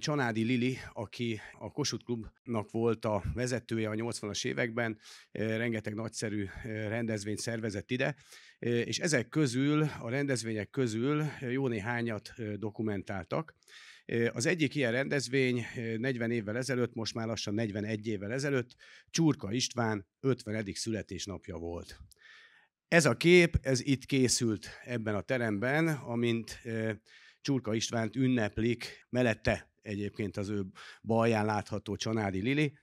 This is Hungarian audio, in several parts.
Csanádi Lili, aki a Kossuth Klubnak volt a vezetője a 80-as években, rengeteg nagyszerű rendezvényt szervezett ide, és ezek közül, a rendezvények közül jó néhányat dokumentáltak. Az egyik ilyen rendezvény 40 évvel ezelőtt, most már lassan 41 évvel ezelőtt Csurka István 50. születésnapja volt. Ez a kép, ez itt készült ebben a teremben, amint Csurka Istvánt ünneplik, mellette egyébként az ő balján látható Csanádi Lili.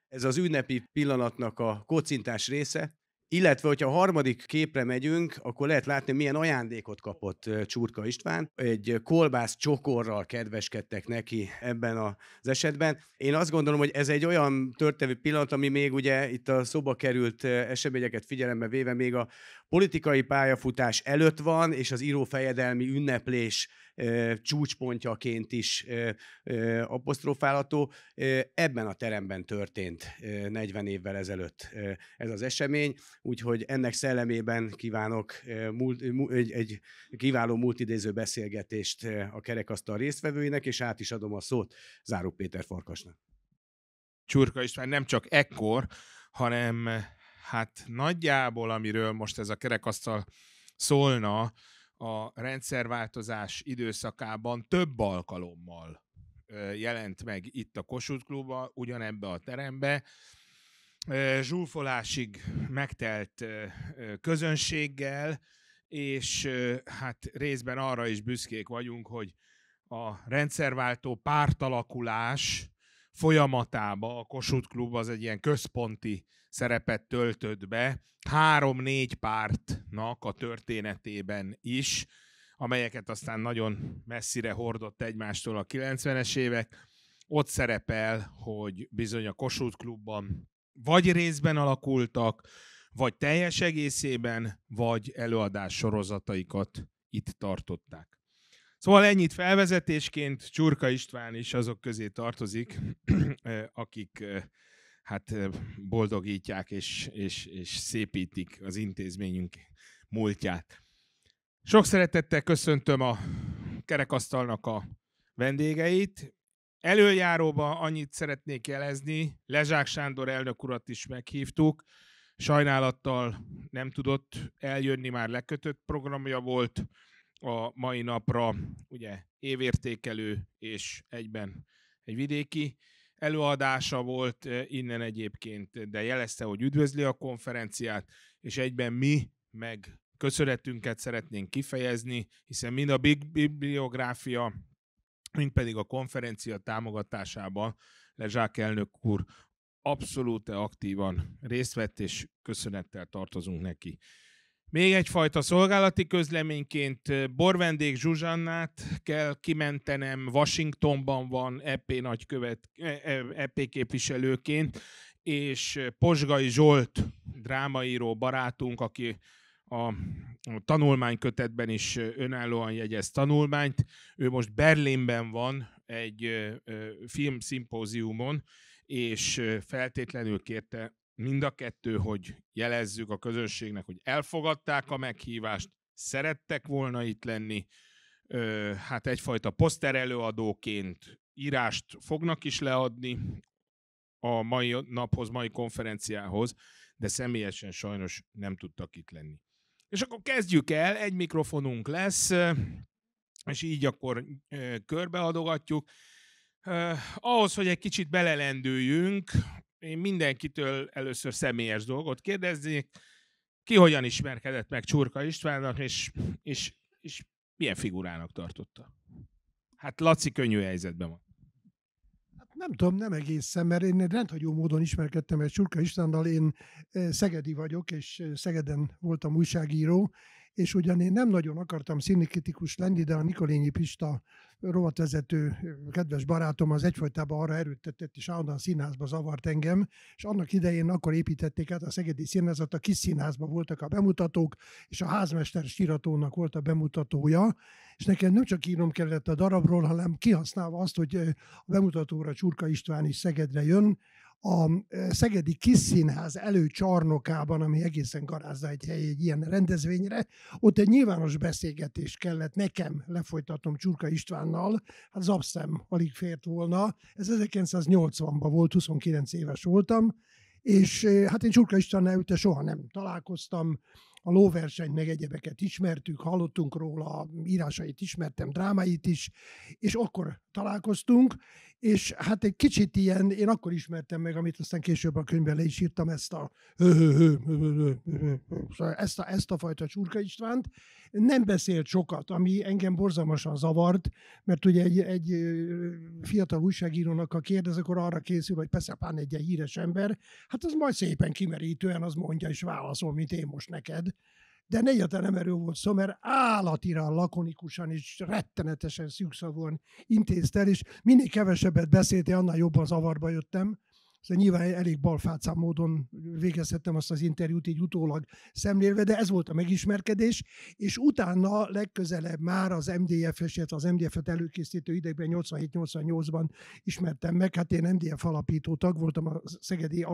Ez az ünnepi pillanatnak a kocintás része, illetve, hogyha a harmadik képre megyünk, akkor lehet látni, milyen ajándékot kapott Csurka István. Egy kolbász csokorral kedveskedtek neki ebben az esetben. Én azt gondolom, hogy ez egy olyan történelmi pillanat, ami még ugye itt a szóba került eseményeket figyelembe véve még a politikai pályafutás előtt van, és az írófejedelmi ünneplés csúcspontjaként is apostrofálható. Ebben a teremben történt 40 évvel ezelőtt ez az esemény, úgyhogy ennek szellemében kívánok egy kiváló múltidéző beszélgetést a kerekasztal résztvevőinek, és át is adom a szót Záró Péter Farkasnak. Csurka István nem csak ekkor, hanem hát nagyjából, amiről most ez a kerekasztal szólna, a rendszerváltozás időszakában több alkalommal jelent meg itt a Kossuth Klubban, ugyanebbe a terembe. Zsúfolásig megtelt közönséggel, és hát részben arra is büszkék vagyunk, hogy a rendszerváltó pártalakulás folyamatába a Kossuth Klub az egy ilyen központi szerepet töltött be, 3-4 pártnak a történetében is, amelyeket aztán nagyon messzire hordott egymástól a 90-es évek. Ott szerepel, hogy bizony a Kossuth Klubban vagy részben alakultak, vagy teljes egészében, vagy előadás sorozataikat itt tartották. Szóval ennyit felvezetésként, Csurka István is azok közé tartozik, akik hát boldogítják és szépítik az intézményünk múltját. Sok szeretettel köszöntöm a kerekasztalnak a vendégeit. Előjáróban annyit szeretnék jelezni, Lezsák Sándor elnök urat is meghívtuk, sajnálattal nem tudott eljönni, már lekötött programja volt a mai napra, ugye évértékelő és egyben egy vidéki előadása volt innen egyébként, de jelezte, hogy üdvözli a konferenciát, és egyben mi meg köszönetünket szeretnénk kifejezni, hiszen mind a bibliográfia, mind pedig a konferencia támogatásában Lezsák elnök úr abszolút aktívan részt vett, és köszönettel tartozunk neki. Még egyfajta szolgálati közleményként Borvendék Zsuzsannát kell kimentenem, Washingtonban van EP képviselőként, és Pozsgai Zsolt drámaíró barátunk, aki a tanulmánykötetben is önállóan jegyez tanulmányt. Ő most Berlinben van egy filmszimpóziumon, és feltétlenül kérte mind a kettő, hogy jelezzük a közönségnek, hogy elfogadták a meghívást, szerettek volna itt lenni, hát egyfajta poszter előadóként írást fognak is leadni a mai naphoz, mai konferenciához, de személyesen sajnos nem tudtak itt lenni. És akkor kezdjük el, egy mikrofonunk lesz, és így akkor körbeadogatjuk. Ahhoz, hogy egy kicsit belelendüljünk, én mindenkitől először személyes dolgot kérdeznék. Ki hogyan ismerkedett meg Csurka Istvánnak, és milyen figurának tartotta? Hát Laci könnyű helyzetben van. Hát nem tudom, nem egészen, mert én rendhagyó módon ismerkedtem egy Csurka Istvánnal. Én szegedi vagyok, és Szegeden voltam újságíró, és ugyan én nem nagyon akartam színikritikus lenni, de a Nikolényi Pista rovatvezető kedves barátom az egyfajtában arra erőltetett, és állandóan színházba zavart engem, és annak idején akkor építették át a Szegedi Színházat, a kis színházban voltak a bemutatók, és a házmester síratónak volt a bemutatója, és nekem nem csak írnom kellett a darabról, hanem kihasználva azt, hogy a bemutatóra Csurka István is Szegedre jön, a Szegedi Kis Színház előcsarnokában, ami egészen garázda egy hely egy ilyen rendezvényre, ott egy nyilvános beszélgetést kellett nekem lefolytatnom Csurka Istvánnal, Istvánnal, hát Zapszem alig fért volna. Ez 1980-ban volt, 29 éves voltam, és hát én Csurka Istvánnal előtte soha nem találkoztam, a lóversenyt meg egyebeket ismertük, hallottunk róla, írásait ismertem, drámáit is, és akkor találkoztunk, és hát egy kicsit ilyen, én akkor ismertem meg, amit aztán később a könyvben le is írtam, ezt a fajta Csurka Istvánt. Nem beszélt sokat, ami engem borzalmasan zavart, mert ugye egy fiatal újságírónak, ha kérdez, akkor arra készül, hogy persze pán egy híres ember, hát az majd szépen kimerítően az mondja és válaszol, mint én most neked. De egyáltalán nem erről volt szó, mert állatira, lakonikusan és rettenetesen szűkszavúan intézte el, és minél kevesebbet beszélt, annál jobban zavarba jöttem. Szóval nyilván elég balfácán módon végezhettem azt az interjút így utólag szemlélve, de ez volt a megismerkedés, és utána legközelebb már az MDF-eset, az MDF-et előkészítő idegben 87-88-ban ismertem meg. Hát én MDF alapító tag voltam, a szegedi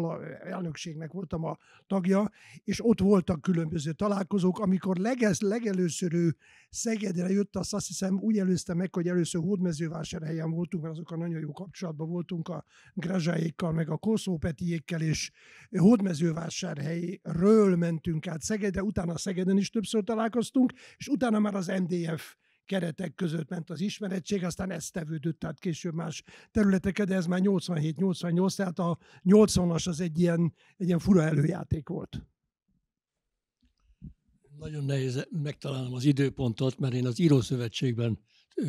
elnökségnek voltam a tagja, és ott voltak különböző találkozók, amikor legelőször ő Szegedre jött, azt hiszem úgy előzte meg, hogy először Hódmezővásárhelyen voltunk, mert azokkal nagyon jó kapcsolatban voltunk a Grazsáékkal, meg a Koszó Petiékkel, és Hódmezővásárhelyről mentünk át Szegedre, utána Szegeden is többször találkoztunk, és utána már az MDF keretek között ment az ismeretség, aztán ez tevődött, tehát később más területeket, de ez már 87-88, tehát a 80-as az egy ilyen fura előjáték volt. Nagyon nehéz megtalálnom az időpontot, mert én az Írószövetségben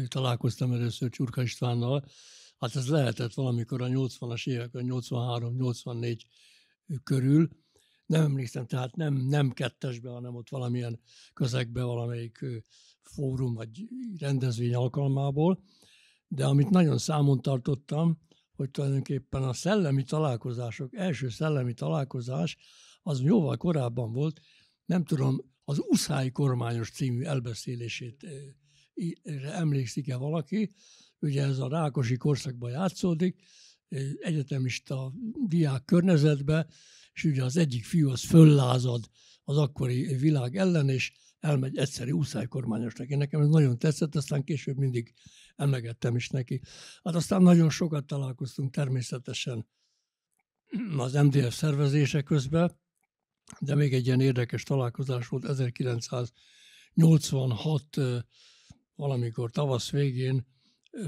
találkoztam először Csurka Istvánnal. Hát ez lehetett valamikor a 80-as években, 83-84 körül. Nem emlékszem, tehát nem kettesben, hanem ott valamilyen közegben, valamelyik fórum vagy rendezvény alkalmából. De amit nagyon számon tartottam, hogy tulajdonképpen a szellemi találkozások, első szellemi találkozás az jóval korábban volt, nem tudom, az Uszály kormányos című elbeszélését emlékszik-e valaki? Ugye ez a Rákosi korszakban játszódik, egyetemista diák környezetbe, és ugye az egyik fiú az föllázad az akkori világ ellen, és elmegy egyszerű Uszály kormányosnak. Én nekem ez nagyon tetszett, aztán később mindig emlegettem is neki. Hát aztán nagyon sokat találkoztunk természetesen az MDF szervezése közben, de még egy ilyen érdekes találkozás volt 1986 valamikor tavasz végén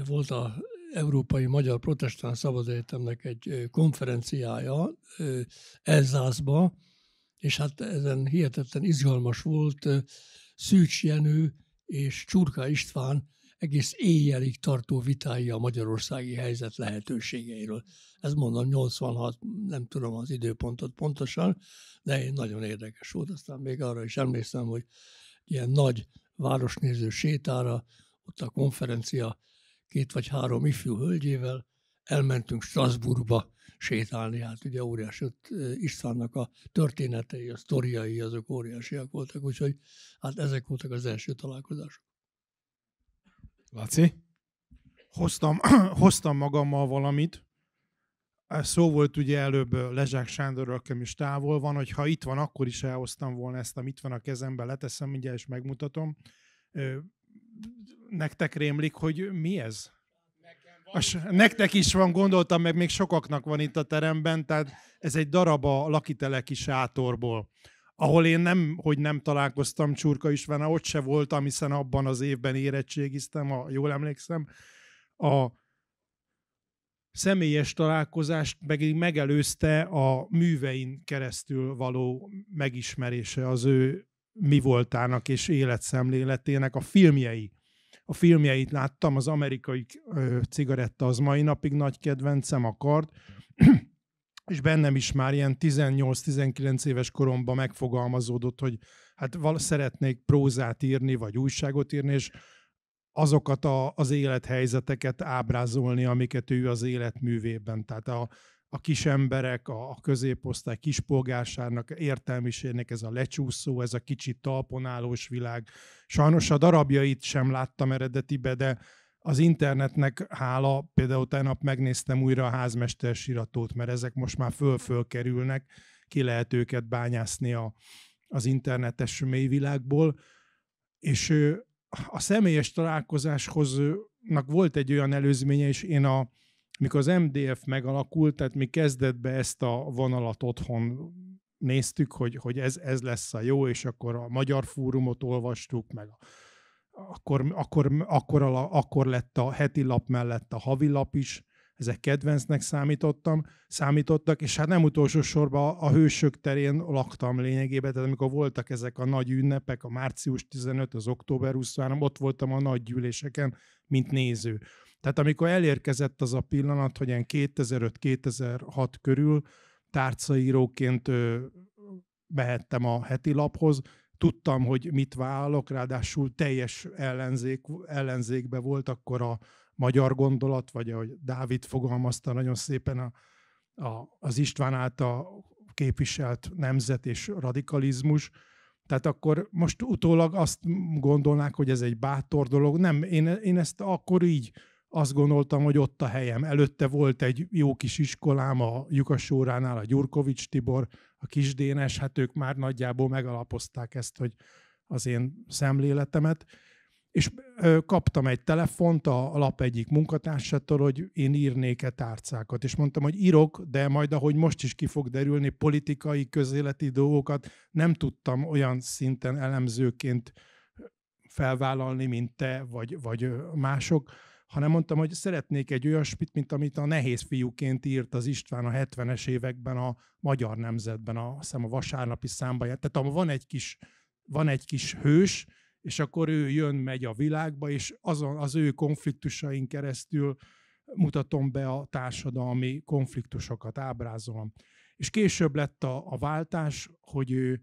volt az Európai Magyar Protestáns Szabadegyetemnek egy konferenciája Elzászba, és hát ezen hihetetlen izgalmas volt. Szűcs Jenő és Csurka István egész éjjelig tartó vitái a magyarországi helyzet lehetőségeiről. Ez mondom 86, nem tudom az időpontot pontosan, de nagyon érdekes volt. Aztán még arra is emlékszem, hogy ilyen nagy városnéző sétára, ott a konferencia 2 vagy 3 ifjú hölgyével elmentünk Strasbourgba sétálni. Hát ugye óriási Istvánnak a történetei, a sztoriai, azok óriásiak voltak, úgyhogy hát ezek voltak az első találkozások. Laci? Hoztam magammal valamit. Szó volt ugye előbb Lezsák Sándorról, aki is távol van, hogy ha itt van, akkor is elhoztam volna ezt, amit van a kezemben, leteszem mindjárt és megmutatom. Nektek rémlik, hogy mi ez? Nektek is van, gondoltam, meg még sokaknak van itt a teremben, tehát ez egy darab a Lakiteleki sátorból, ahol én nem találkoztam Csurka Istvánnal, ott se voltam, hiszen abban az évben érettségiztem, ha jól emlékszem. A személyes találkozást megelőzte a művein keresztül való megismerése az ő mi voltának és életszemléletének, a filmjei. A filmjeit láttam, az Amerikai cigaretta az mai napig nagy kedvencem, a Kard, és bennem is már ilyen 18-19 éves koromban megfogalmazódott, hogy hát szeretnék prózát írni, vagy újságot írni, és azokat az élethelyzeteket ábrázolni, amiket ő az életművében. Tehát a kis emberek, a középosztály kispolgárságnak, értelmiségnek ez a lecsúszó, ez a kicsit talpon állós világ. Sajnos a darabjait sem láttam eredetibe, de az internetnek hála, például tegnap megnéztem újra a Házmester síratót, mert ezek most már föl kerülnek, ki lehet őket bányászni az internetes mélyvilágból, és a személyes találkozáshoz volt egy olyan előzménye, és mikor az MDF megalakult, tehát mi kezdetben ezt a vonalat otthon néztük, hogy ez lesz a jó, és akkor a Magyar Fórumot olvastuk, meg akkor lett a heti lap mellett a havi lap is, ezek kedvencnek számítottak, és hát nem utolsó sorban a Hősök terén laktam lényegében, tehát amikor voltak ezek a nagy ünnepek, a március 15, az október 23, ott voltam a nagy gyűléseken, mint néző. Tehát amikor elérkezett az a pillanat, hogy ilyen 2005-2006 körül tárcaíróként mehettem a heti laphoz, tudtam, hogy mit vállalok, ráadásul teljes ellenzékbe volt akkor a Magyar Gondolat, vagy ahogy Dávid fogalmazta nagyon szépen az István által képviselt nemzet és radikalizmus. Tehát akkor most utólag azt gondolnák, hogy ez egy bátor dolog. Nem, én ezt akkor így azt gondoltam, hogy ott a helyem. Előtte volt egy jó kis iskolám a Lyukasóránál, a Gyurkovics Tibor, a Kisdénes, hát ők már nagyjából megalapozták ezt, hogy az én szemléletemet. És kaptam egy telefont a lap egyik munkatársától, hogy én írnék-e tárcákat. És mondtam, hogy írok, de majd ahogy most is ki fog derülni, politikai, közéleti dolgokat nem tudtam olyan szinten elemzőként felvállalni, mint te, vagy mások, hanem mondtam, hogy szeretnék egy olyasmit, mint amit a Nehéz fiúként írt az István a 70-es években a Magyar Nemzetben, azt hiszem a vasárnapi számban. Tehát van egy kis hős, és akkor ő jön-megy a világba, és az ő konfliktusain keresztül mutatom be a társadalmi konfliktusokat, ábrázolom. És később lett a váltás, hogy ő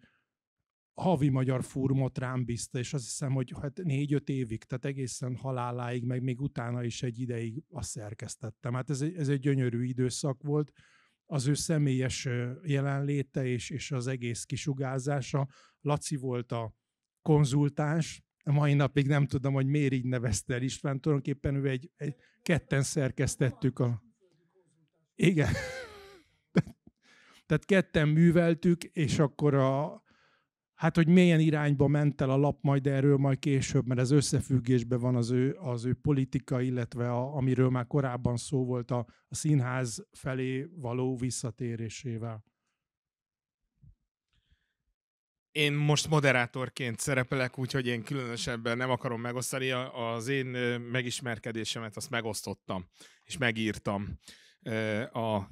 havi Magyar Fórumot rám bízta, és azt hiszem, hogy 4-5 évig, tehát egészen haláláig, meg még utána is egy ideig azt szerkesztettem. Hát ez egy gyönyörű időszak volt. Az ő személyes jelenléte és az egész kisugárzása. Laci volt a konzultáns, a mai napig nem tudom, hogy miért így nevezte el István, tulajdonképpen ő ketten szerkesztettük Igen. Tehát ketten műveltük, és akkor hát, hogy milyen irányba ment el a lap, majd erről majd később, mert ez összefüggésben van az ő politika, illetve amiről már korábban szó volt, a színház felé való visszatérésével. Én most moderátorként szerepelek, úgyhogy én különösebben nem akarom megosztani. Az én megismerkedésemet azt megosztottam, és megírtam a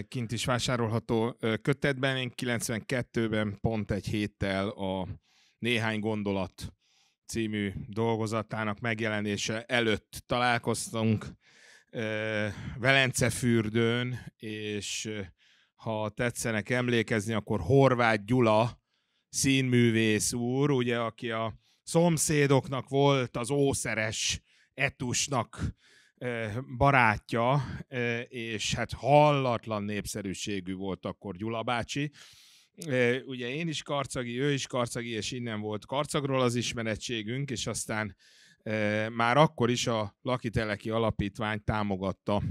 kint is vásárolható kötetben. Én 92-ben pont egy héttel a Néhány gondolat című dolgozatának megjelenése előtt találkoztunk Velencefürdőn, és ha tetszenek emlékezni, akkor Horváth Gyula színművész úr, ugye, aki a Szomszédoknak volt az ószeres Etusnak barátja, és hát hallatlan népszerűségű volt akkor Gyula bácsi. Ugye én is karcagi, ő is karcagi, és innen volt Karcagról az ismerettségünk, és aztán már akkor is a Lakiteleki Alapítvány támogatta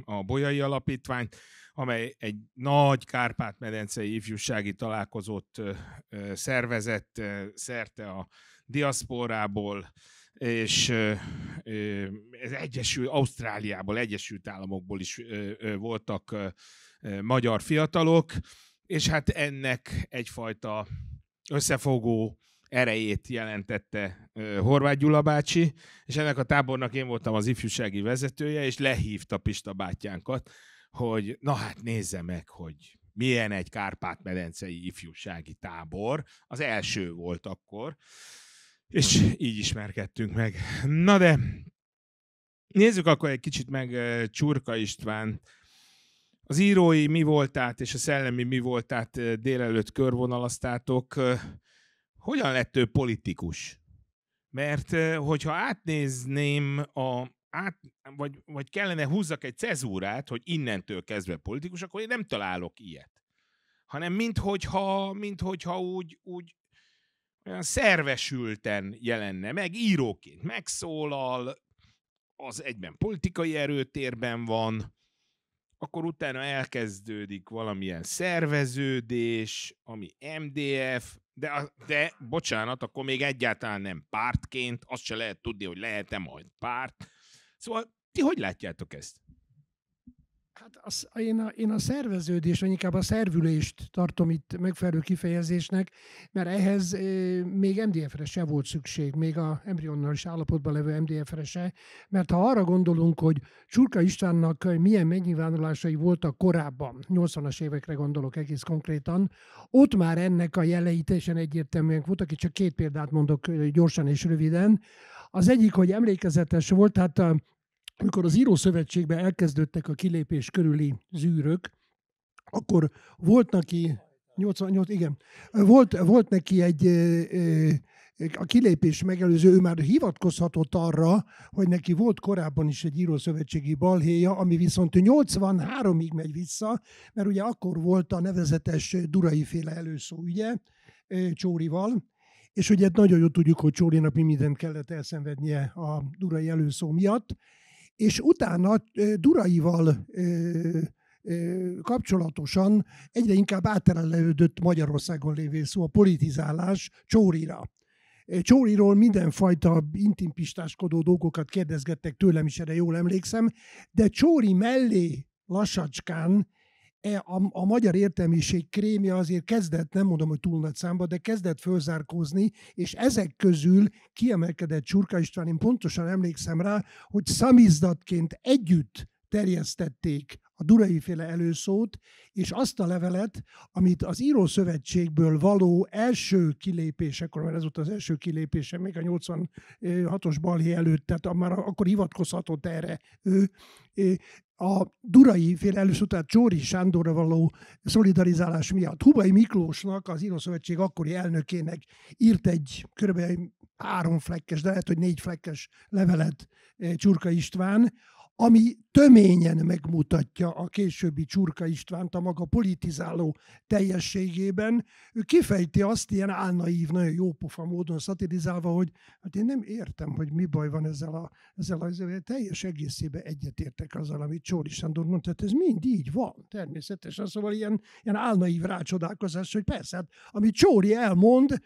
a Bolyai Alapítványt, amely egy nagy kárpát-medencei ifjúsági találkozót szervezett szerte a diaszporából, és ez Ausztráliából, Egyesült Államokból is voltak magyar fiatalok, és hát ennek egyfajta összefogó erejét jelentette Horváth Gyula bácsi, és ennek a tábornak én voltam az ifjúsági vezetője, és lehívta Pista bátyánkat, hogy na hát nézze meg, hogy milyen egy kárpát-medencei ifjúsági tábor. Az első volt akkor, és így ismerkedtünk meg. Na de nézzük akkor egy kicsit meg Csurka István. Az írói mi voltát és a szellemi mi voltát délelőtt körvonalaztátok. Hogyan lett ő politikus? Mert hogyha átnézném, vagy kellene húzzak egy cezúrát, hogy innentől kezdve politikus, akkor én nem találok ilyet. Hanem minthogyha úgy olyan szervesülten jelenne meg, íróként megszólal, az egyben politikai erőtérben van, akkor utána elkezdődik valamilyen szerveződés, ami MDF, de bocsánat, akkor még egyáltalán nem pártként, azt se lehet tudni, hogy lehet-e majd párt. Szóval ti hogy látjátok ezt? Hát én a szerveződés, vagy inkább a szervülést tartom itt megfelelő kifejezésnek, mert ehhez még MDF-re se volt szükség, még a embrionális állapotban levő MDF-re se, mert ha arra gondolunk, hogy Csurka Istvánnak milyen megnyilvánulásai voltak korábban, 80-as évekre gondolok egész konkrétan, ott már ennek a jelei teljesen egyértelműen voltak, itt csak 2 példát mondok gyorsan és röviden. Az egyik, hogy emlékezetes volt, tehát amikor az Írószövetségben elkezdődtek a kilépés körüli zűrök, akkor volt neki 88, igen, volt neki egy a kilépés megelőző, ő már hivatkozhatott arra, hogy neki volt korábban is egy írószövetségi balhéja, ami viszont 83-ig megy vissza, mert ugye akkor volt a nevezetes Durai-féle előszó ügye Csórival, és ugye nagyon jól tudjuk, hogy Csórinak mi mindent kellett elszenvednie a Durai előszó miatt, és utána Duraival kapcsolatosan egyre inkább átterelődött Magyarországon lévő szó a politizálás Csórira. Csóriról mindenfajta intimpistáskodó dolgokat kérdezgettek tőlem is, erre jól emlékszem, de Csóri mellé lassacskán a magyar értelmiség krémje azért kezdett, nem mondom, hogy túl nagy számba, de kezdett fölzárkózni, és ezek közül kiemelkedett Csurka István, én pontosan emlékszem rá, hogy szamizdatként együtt terjesztették a Durai-féle előszót, és azt a levelet, amit az Írószövetségből való első kilépésekor, mert ez volt az első kilépése, még a 86-os balhé előtt, tehát már akkor hivatkozhatott erre ő, a Durai-féle előszó, tehát Csóri Sándorra való szolidarizálás miatt Hubay Miklósnak, az Írószövetség akkori elnökének írt egy kb. 3 flekkes, de lehet, hogy 4 flekkes levelet Csurka István, ami töményen megmutatja a későbbi Csurka Istvánt a maga politizáló teljességében. Ő kifejti azt ilyen álnaív, nagyon jópofa módon szatirizálva, hogy hát én nem értem, hogy mi baj van ezzel a teljes egészében egyetértek azzal, amit Csóri Sándor mondta, hát ez mind így van, természetesen. Szóval ilyen álnaív rácsodálkozás, hogy persze, hát, amit Csóri elmond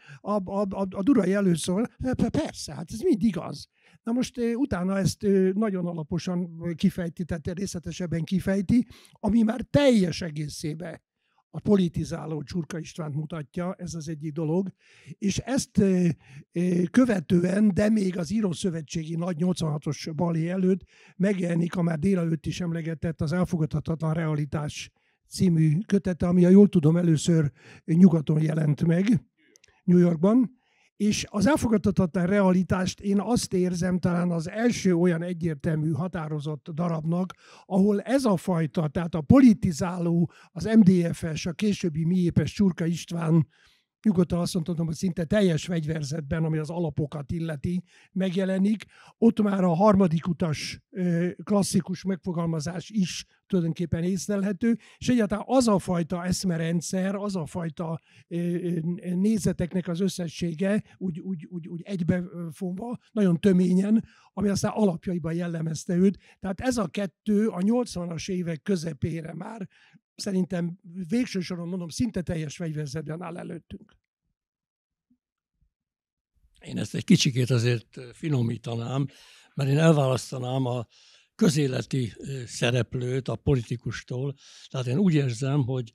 a Durai előszól, persze, hát ez mind igaz. Na most utána ezt nagyon alaposan kifejti, tehát részletesebben kifejti, ami már teljes egészében a politizáló Csurka Istvánt mutatja, ez az egyik dolog, és ezt követően, de még az Írószövetségi nagy 86-os balhé előtt megjelenik a már délelőtt is emlegetett az Elfogadhatatlan realitás című kötete, ami, ha jól tudom, először nyugaton jelent meg, New Yorkban. És az elfogadhatatlan realitást én azt érzem talán az első olyan egyértelmű határozott darabnak, ahol ez a fajta, tehát a politizáló, az MDF-es, a későbbi miépes Csurka István, nyugodtan azt mondhatom, hogy szinte teljes fegyverzetben, ami az alapokat illeti, megjelenik. Ott már a harmadik utas klasszikus megfogalmazás is tulajdonképpen észlelhető, és egyáltalán az a fajta eszmerendszer, az a fajta nézeteknek az összessége úgy egybefonva, nagyon töményen, ami aztán alapjaiban jellemezte őt. Tehát ez a kettő a 80-as évek közepére már szerintem végső soron mondom, szinte teljes fegyverzetben áll előttünk. Én ezt egy kicsikét azért finomítanám, mert én elválasztanám a közéleti szereplőt a politikustól. Tehát én úgy érzem, hogy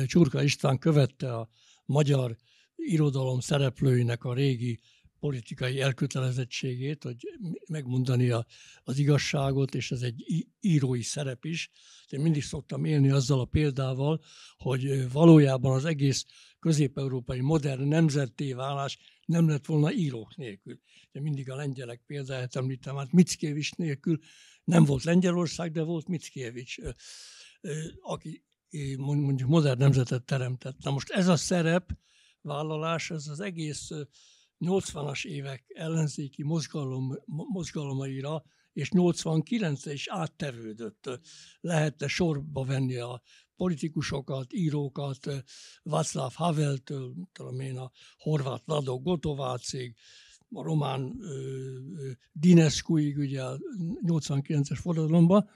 Csurka István követte a magyar irodalom szereplőinek a régi politikai elkötelezettségét, hogy megmondani az igazságot, és ez egy írói szerep is. Én mindig szoktam élni azzal a példával, hogy valójában az egész közép-európai modern nemzetté válás nem lett volna írók nélkül. De mindig a lengyelek példáját említem, hát Mickiewicz nélkül nem volt Lengyelország, de volt Mickiewicz, aki mondjuk modern nemzetet teremtett. Na most ez a szerepvállalás, ez az egész 80-as évek ellenzéki mozgalomaira, és 89-re is áttevődött. Lehetne sorba venni a politikusokat, írókat, Václav Haveltől, tudom én, a horvát Lado Gotovácig, a román Dinescuig, ugye a 89-es forradalomban,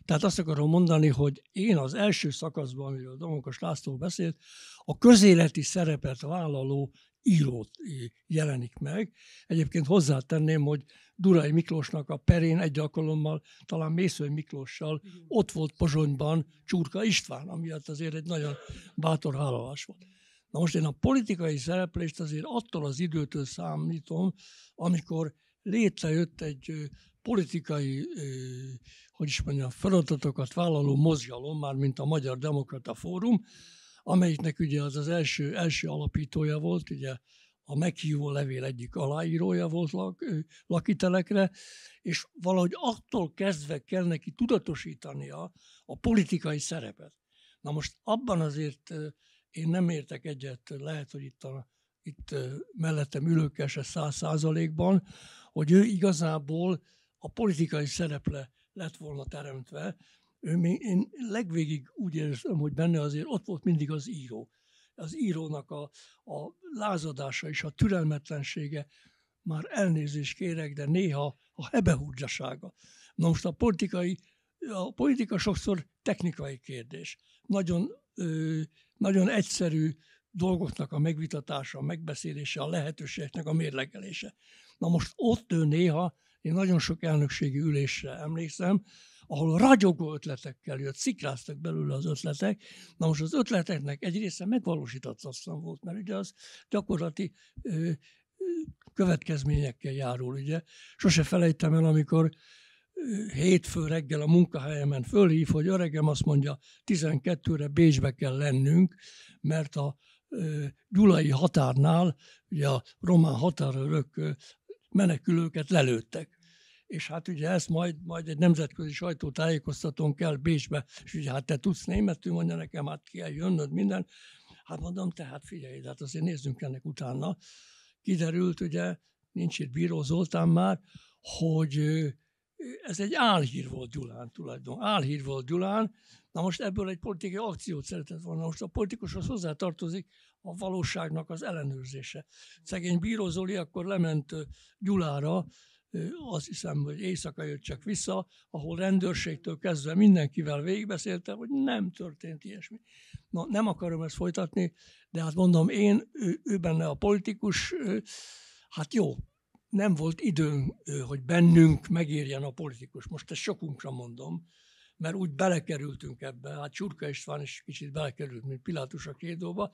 Tehát azt akarom mondani, hogy én az első szakaszban, amiről Domokos László beszélt, a közéleti szerepet vállaló írót jelenik meg. Egyébként hozzátenném, hogy Durai Miklósnak a perén egy alkalommal, talán Mészöly Miklóssal ott volt Pozsonyban Csurka István, amiatt azért egy nagyon bátor vállalás volt. Na most én a politikai szereplést azért attól az időtől számítom, amikor létrejött egy politikai, hogy is mondjam, feladatokat vállaló mozgalom, már mint a Magyar Demokrata Fórum, amelyiknek ugye az első alapítója volt, ugye a meghívó levél egyik aláírója volt lakitelekre, és valahogy attól kezdve kell neki tudatosítania a politikai szerepet. Na most abban azért én nem értek egyet, lehet, hogy itt mellettem ülőkkel se 100%-ban, hogy ő igazából a politikai szerepre lett volna teremtve. Én legvégig úgy érzem, hogy benne azért ott volt mindig az író. Az írónak a lázadása és a türelmetlensége, már elnézést kérek, de néha a hebehúrdzsasága. Na most a politika sokszor technikai kérdés. Nagyon egyszerű dolgoknak a megvitatása, a megbeszélése, a lehetőségeknek a mérlegelése. Na most ott ő néha, én nagyon sok elnökségi ülésre emlékszem, ahol ragyogó ötletekkel jött, szikráztak belőle az ötletek. Na most az ötleteknek egy része megvalósítatlan volt, mert ugye az gyakorlati következményekkel járul. Ugye. Sose felejtem el, amikor hétfő reggel a munkahelyemen fölhív, hogy öregem, azt mondja, 12-re Bécsbe kell lennünk, mert a gyulai határnál, ugye a román határőrök menekülőket lelőttek. És hát ugye ezt majd egy nemzetközi sajtótájékoztatón kell Bécsbe, és ugye hát te tudsz németül, mondja nekem, hát ki kell jönnöd minden. Hát mondom, tehát figyelj, hát azért nézzünk ennek utána. Kiderült, ugye, nincs itt Bíró Zoltán már, hogy ez egy álhír volt Gyulán tulajdonképpen. Álhír volt Gyulán. Na most ebből egy politikai akciót szeretett volna. Most a politikushoz hozzátartozik a valóságnak az ellenőrzése. Szegény Bíró Zoli akkor lement Gyulára, azt hiszem, hogy éjszaka jött csak vissza, ahol rendőrségtől kezdve mindenkivel végigbeszéltem, hogy nem történt ilyesmi. Na, nem akarom ezt folytatni, de hát mondom, ő benne a politikus, hát jó, nem volt időnk, hogy bennünk megérjen a politikus. Most ezt sokunkra mondom, mert úgy belekerültünk ebbe, hát Csurka István is kicsit belekerült, mint Pilátus a Kédóba,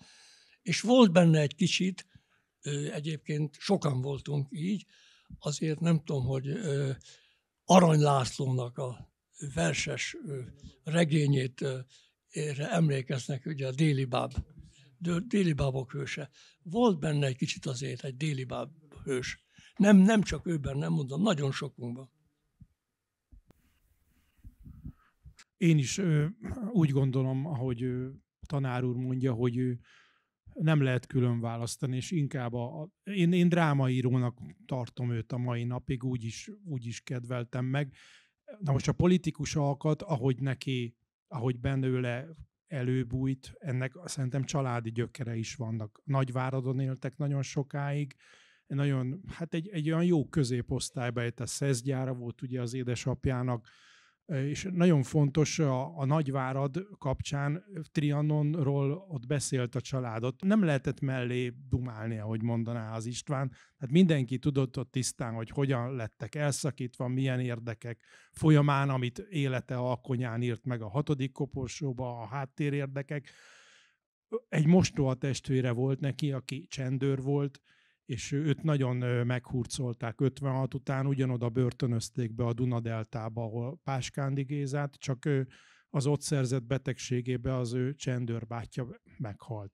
és volt benne egy kicsit, egyébként sokan voltunk így, azért nem tudom, hogy Arany Lászlónak a verses regényét emlékeznek, ugye a Déli Bábok hőse. Volt benne egy kicsit azért egy Déli Báb hős. Nem csak őben, nem mondom, nagyon sokunkban. Én is úgy gondolom, ahogy tanár úr mondja, hogy nem lehet külön választani, és inkább én drámaírónak tartom őt a mai napig, úgy is kedveltem meg. Na most a politikus alkat, ahogy belőle előbújt, ennek szerintem családi gyökere is vannak. Nagyváradon éltek nagyon sokáig, egy olyan jó középosztályba ért, a Szeszgyára volt ugye az édesapjának, és nagyon fontos a Nagyvárad kapcsán, Trianonról ott beszélt a családot. Nem lehetett mellé dumálni, ahogy mondaná az István. Hát mindenki tudott ott tisztán, hogy hogyan lettek elszakítva, milyen érdekek folyamán, amit élete alkonyán írt meg a 6. koporsóba, a háttérérdekek. Egy mostoha testvére volt neki, aki csendőr volt, és őt nagyon meghurcolták 56 után, ugyanoda börtönözték be a Dunadeltába, ahol Páskándi Gézát, csak az ott szerzett betegségébe az ő csendőrbátyja meghalt.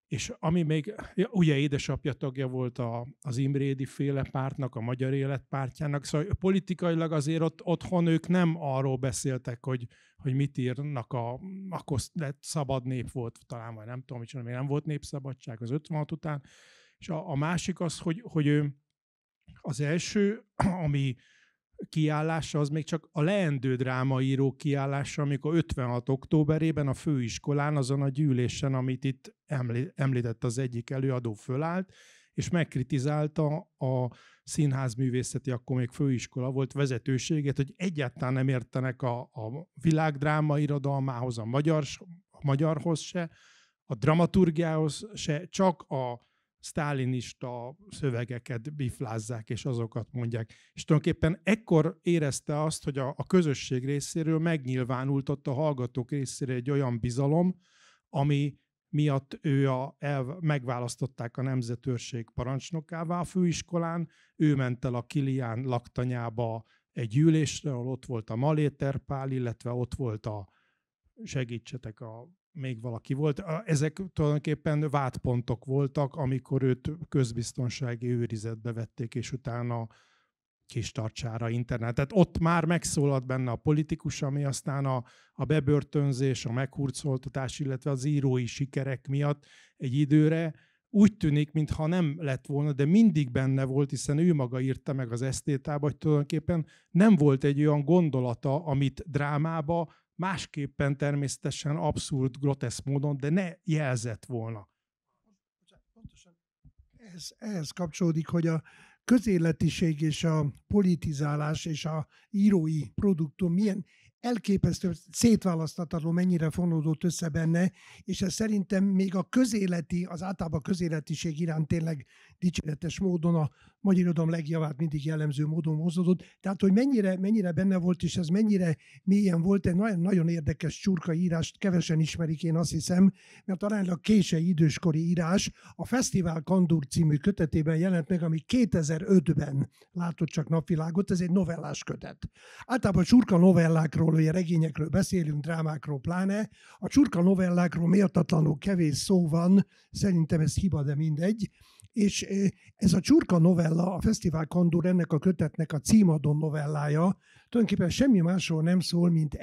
És ami még, ugye édesapja tagja volt az Imrédi féle pártnak, a Magyar Élet pártjának, szóval politikailag azért otthon ők nem arról beszéltek, hogy mit írnak, akkor szabad nép volt talán, vagy nem tudom, még nem volt népszabadság az 56 után. És a másik az, hogy az első, ami kiállása, az még csak a leendő drámaíró kiállása, amikor 56. októberében a főiskolán, azon a gyűlésen, amit itt említett az egyik előadó, fölállt, és megkritizálta a színházművészeti, akkor még főiskola volt, vezetőséget, hogy egyáltalán nem értenek a világdráma irodalmához, a magyarhoz se, a dramaturgiához se, csak a sztálinista szövegeket biflázzák, és azokat mondják. És tulajdonképpen ekkor érezte azt, hogy a közösség részéről megnyilvánult ott a hallgatók részéről egy olyan bizalom, ami miatt megválasztották a nemzetőrség parancsnokává a főiskolán, ő ment el a Kilián laktanyába egy gyűlésre, ahol ott volt a Maléter Pál, illetve ott volt segítsetek, még valaki volt. Ezek tulajdonképpen vádpontok voltak, amikor őt közbiztonsági őrizetbe vették, és utána Kistarcsára internált. Tehát ott már megszólalt benne a politikus, ami aztán a bebörtönzés, a meghurcoltatás, illetve az írói sikerek miatt egy időre úgy tűnik, mintha nem lett volna, de mindig benne volt, hiszen ő maga írta meg az esztétába, hogy tulajdonképpen nem volt egy olyan gondolata, amit drámába másképpen természetesen abszurd, groteszk módon, de ne jelzett volna. Pontosan ehhez kapcsolódik, hogy a közéletiség és a politizálás és a írói produktum milyen elképesztő, szétválaszthatatlan, mennyire fonódott össze benne, és ez szerintem még a közéleti, az általában közéletiség iránt tényleg dicséretes módon a magyar irodalom legjavát mindig jellemző módon hozódott. Tehát, hogy mennyire benne volt, és ez mennyire mélyen volt, egy nagyon, nagyon érdekes csurka írást kevesen ismerik, én azt hiszem, mert aránylag késői időskori írás a Fesztivál Kandur című kötetében jelent meg, ami 2005-ben látott csak napvilágot, ez egy novellás kötet. Általában csurka novellákról, ugye regényekről beszélünk, drámákról pláne. A csurka novellákról méltatlanul kevés szó van, szerintem ez hiba, de mindegy. És ez a csurka novella, a Fesztivál Kandur, ennek a kötetnek a címadó novellája, tulajdonképpen semmi másról nem szól, mint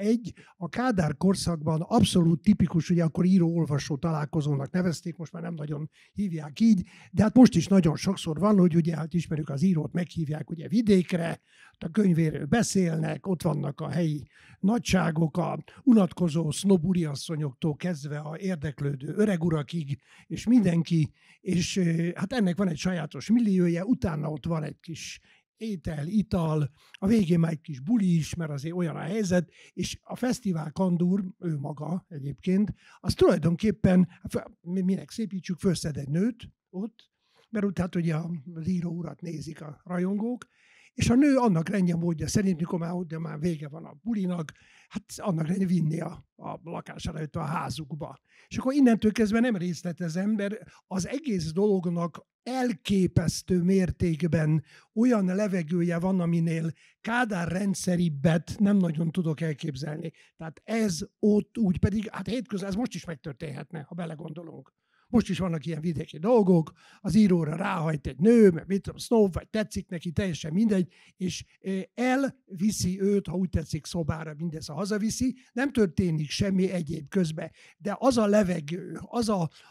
a Kádár korszakban abszolút tipikus, ugye akkor író-olvasó találkozónak nevezték, most már nem nagyon hívják így, de hát most is nagyon sokszor van, hogy ugye hát ismerjük az írót, meghívják ugye vidékre, a könyvéről beszélnek, ott vannak a helyi nagyságok, a unatkozó sznob úriasszonyoktól kezdve a érdeklődő öregurakig, és mindenki, és hát ennek van egy sajátos milliója, utána ott van egy kis étel, ital, a végén már egy kis buli is, mert azért olyan a helyzet, és a Fesztivál Kandur, ő maga egyébként, az tulajdonképpen, minek szépítsük, fölszed egy nőt ott, mert hát ugye az író urat nézik a rajongók, és a nő annak rendje módja szerint, mikor már vége van a bulinak, hát annak rendje vinni a lakására, a házukba. És akkor innentől kezdve nem részletezem, mert az egész dolognak elképesztő mértékben olyan levegője van, aminél Kádár rendszeribbet nem nagyon tudok elképzelni. Tehát ez ott úgy pedig, hát hétköznap ez most is megtörténhetne, ha belegondolunk. Most is vannak ilyen vidéki dolgok, az íróra ráhajt egy nő, mert mit tudom, sznob, vagy tetszik neki, teljesen mindegy, és elviszi őt, ha úgy tetszik, szobára, mindez a hazaviszi, nem történik semmi egyéb közben, de az a levegő, az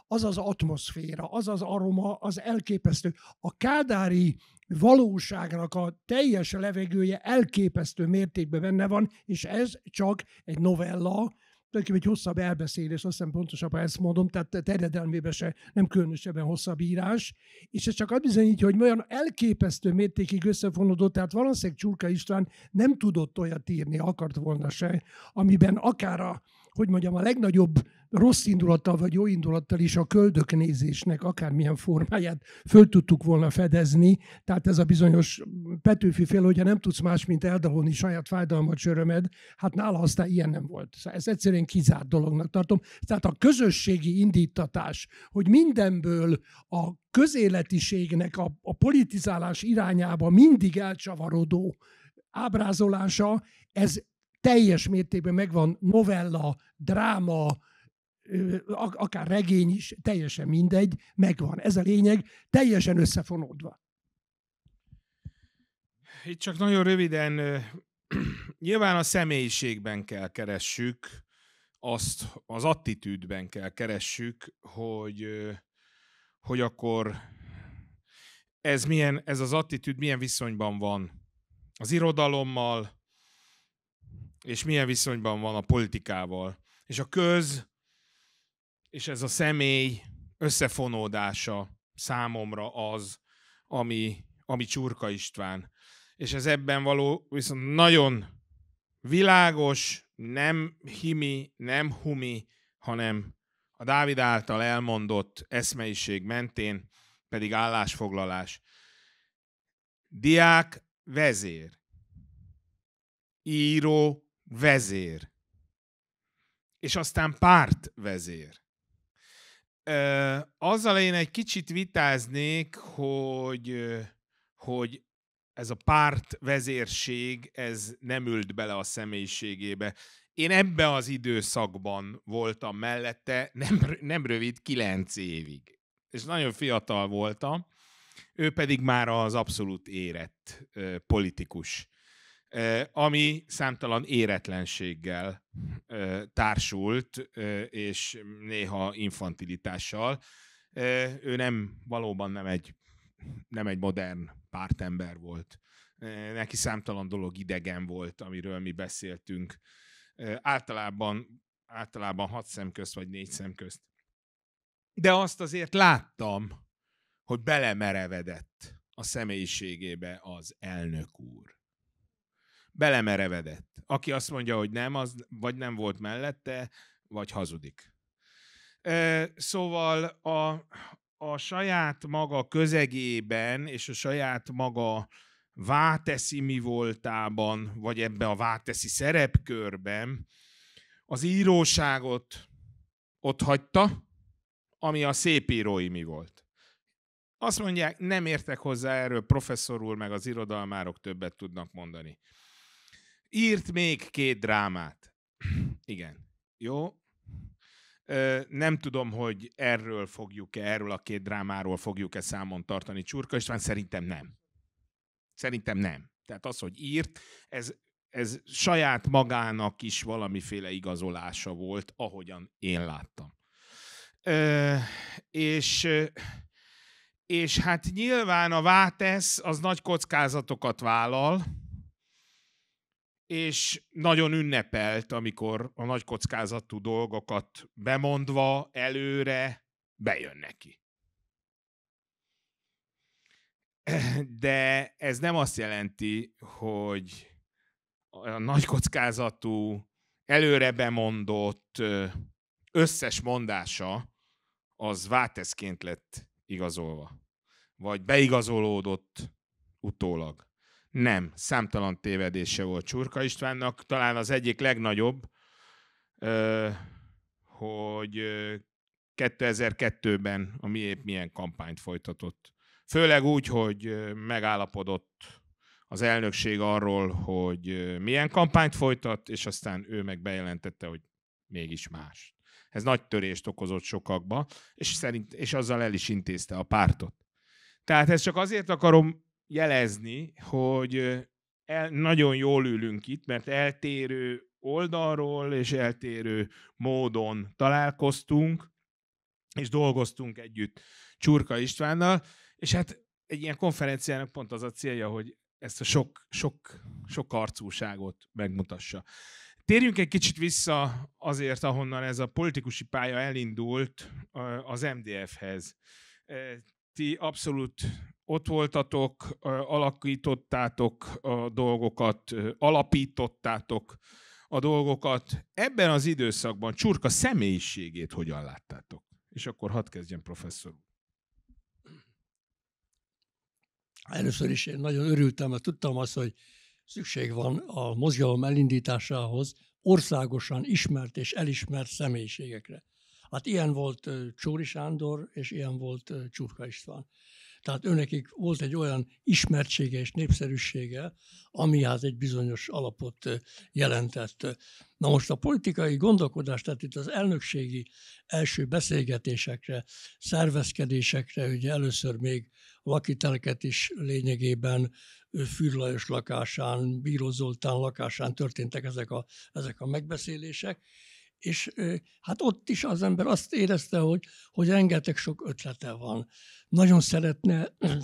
az atmoszféra, az az aroma, az elképesztő. A kádári valóságnak a teljes levegője elképesztő mértékben benne van, és ez csak egy novella, tulajdonképpen egy hosszabb elbeszélés, azt hiszem pontosabban ezt mondom, tehát terjedelmében se nem különösebben hosszabb írás, és ez csak azt bizonyítja, hogy olyan elképesztő mértékig összefonódott, tehát valószínűleg Csurka István nem tudott olyat írni, akart volna se, amiben akár a legnagyobb rossz indulattal vagy jó indulattal is a köldöknézésnek akármilyen formáját föl tudtuk volna fedezni. Tehát ez a bizonyos Petőfi fél, hogyha nem tudsz más, mint eldalolni saját fájdalmat, sörömed, hát nála aztán ilyen nem volt. Szóval ez egyszerűen kizárt dolognak tartom. Tehát a közösségi indítatás, hogy mindenből a közéletiségnek a politizálás irányába mindig elcsavarodó ábrázolása, ez teljes mértékben megvan, novella, dráma, akár regény is, teljesen mindegy, megvan. Ez a lényeg, teljesen összefonódva. Itt csak nagyon röviden, nyilván a személyiségben kell keressük, az attitűdben kell keressük, hogy akkor ez az attitűd milyen viszonyban van az irodalommal, és milyen viszonyban van a politikával. És a köz és ez a személy összefonódása számomra az, ami ami Csurka István. És ez ebben való viszont nagyon világos, nem himi, nem humi, hanem a Dávid által elmondott eszmeiség mentén pedig állásfoglalás. Diák vezér. Író vezér. És aztán párt vezér. Azzal én egy kicsit vitáznék, hogy ez a párt vezérség, ez nem ült bele a személyiségébe. Én ebben az időszakban voltam mellette, nem rövid, 9 évig. És nagyon fiatal voltam, ő pedig már az abszolút érett politikus, ami számtalan éretlenséggel társult, és néha infantilitással. Ő valóban nem egy modern pártember volt. Neki számtalan dolog idegen volt, amiről mi beszéltünk. Általában 6 szem közt, vagy 4 szem közt. De azt azért láttam, hogy belemerevedett a személyiségébe az elnök úr. Belemerevedett. Aki azt mondja, hogy nem, az vagy nem volt mellette, vagy hazudik. Szóval a saját maga közegében és a saját maga váteszi mi voltában, vagy ebben a váteszi szerepkörben az íróságot ott hagyta, ami a szépírói mi volt. Azt mondják, nem értek hozzá, erről professzor úr meg az irodalmárok többet tudnak mondani. Írt még 2 drámát. Igen. Jó. Nem tudom, hogy erről a 2 drámáról fogjuk-e számon tartani Csurka István, szerintem nem. Szerintem nem. Tehát az, hogy írt, ez saját magának is valamiféle igazolása volt, ahogyan én láttam. És hát nyilván a vátesz az nagy kockázatokat vállal, és nagyon ünnepelt, amikor a nagy kockázatú dolgokat bemondva előre bejön neki. De ez nem azt jelenti, hogy a nagy kockázatú, előre bemondott összes mondása az váteszként lett igazolva, vagy beigazolódott utólag. Nem, számtalan tévedése volt Csurka Istvánnak. Talán az egyik legnagyobb, hogy 2002-ben a Miépp milyen kampányt folytatott. Főleg úgy, hogy megállapodott az elnökség arról, hogy milyen kampányt folytat, és aztán ő meg bejelentette, hogy mégis más. Ez nagy törést okozott sokakba, és azzal el is intézte a pártot. Tehát ezt csak azért akarom jelezni, hogy nagyon jól ülünk itt, mert eltérő oldalról és eltérő módon találkoztunk, és dolgoztunk együtt Csurka Istvánnal, és hát egy ilyen konferenciának pont az a célja, hogy ezt a sok arcúságot megmutassa. Térjünk egy kicsit vissza azért, ahonnan ez a politikusi pálya elindult, az MDF-hez. Ti abszolút ott voltatok, alakítottátok a dolgokat, alapítottátok a dolgokat. Ebben az időszakban Csurka személyiségét hogyan láttátok? És akkor hadd kezdjen professzor. Először is én nagyon örültem, mert tudtam azt, hogy szükség van a mozgalom elindításához országosan ismert és elismert személyiségekre. Hát ilyen volt Csóri Sándor, és ilyen volt Csurka István. Tehát őnekik volt egy olyan ismertsége és népszerűsége, ami hát egy bizonyos alapot jelentett. Na most a politikai gondolkodás, tehát itt az elnökségi első beszélgetésekre, szervezkedésekre, ugye először még lakitelket is lényegében Fürr Lajos lakásán, Bíró Zoltán lakásán történtek ezek a megbeszélések, és hát ott is az ember azt érezte, hogy rengeteg sok ötlete van. Nagyon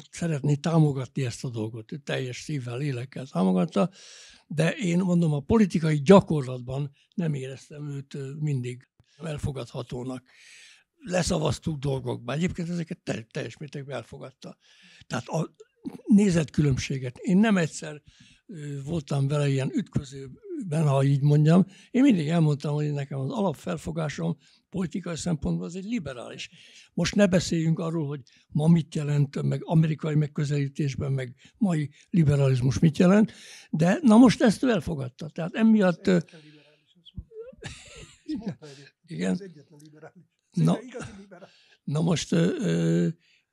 szeretné támogatni ezt a dolgot, ő teljes szívvel, lélekkel támogatta, de én mondom, a politikai gyakorlatban nem éreztem őt mindig elfogadhatónak. Leszavaztuk dolgokban, egyébként ezeket teljes mértékben elfogadta. Tehát nézetkülönbséget. Én nem egyszer voltam vele ilyen ütközőben, ha így mondjam. Én mindig elmondtam, hogy nekem az alapfelfogásom politikai szempontból az egy liberális. Most ne beszéljünk arról, hogy ma mit jelent, meg amerikai megközelítésben, meg mai liberalizmus mit jelent, de na most ezt ő elfogadta. Tehát emiatt... Igen. Na most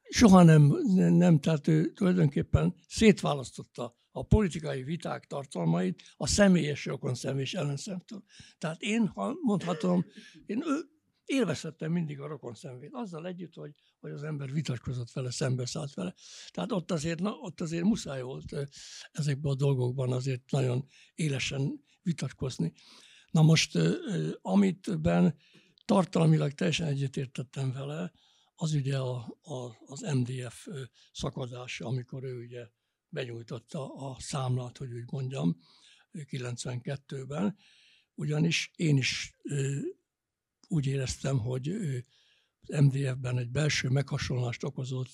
soha nem, tehát ő tulajdonképpen szétválasztotta a politikai viták tartalmait a személyes rokonszenvés ellenszemtől. Tehát én, ha mondhatom, én élvezhettem mindig a rokonszenvét. Azzal együtt, hogy az ember vitatkozott vele, szembeszállt vele. Tehát ott azért muszáj volt ezekben a dolgokban azért nagyon élesen vitatkozni. Na most, amitben tartalmilag teljesen egyetértettem vele, az ugye az MDF szakadása, amikor ő ugye benyújtotta a számlát, hogy úgy mondjam, 92-ben, ugyanis én is úgy éreztem, hogy az MDF-ben egy belső meghasonlást okozott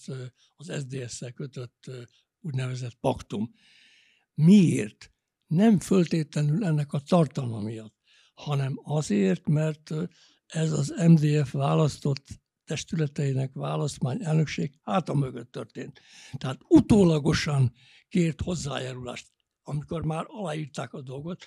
az SZDSZ-szel kötött úgynevezett paktum. Miért? Nem föltétlenül ennek a tartalma miatt, hanem azért, mert ez az MDF választott testületeinek választmányelnökség háta mögött történt. Tehát utólagosan kért hozzájárulást, amikor már aláírták a dolgot,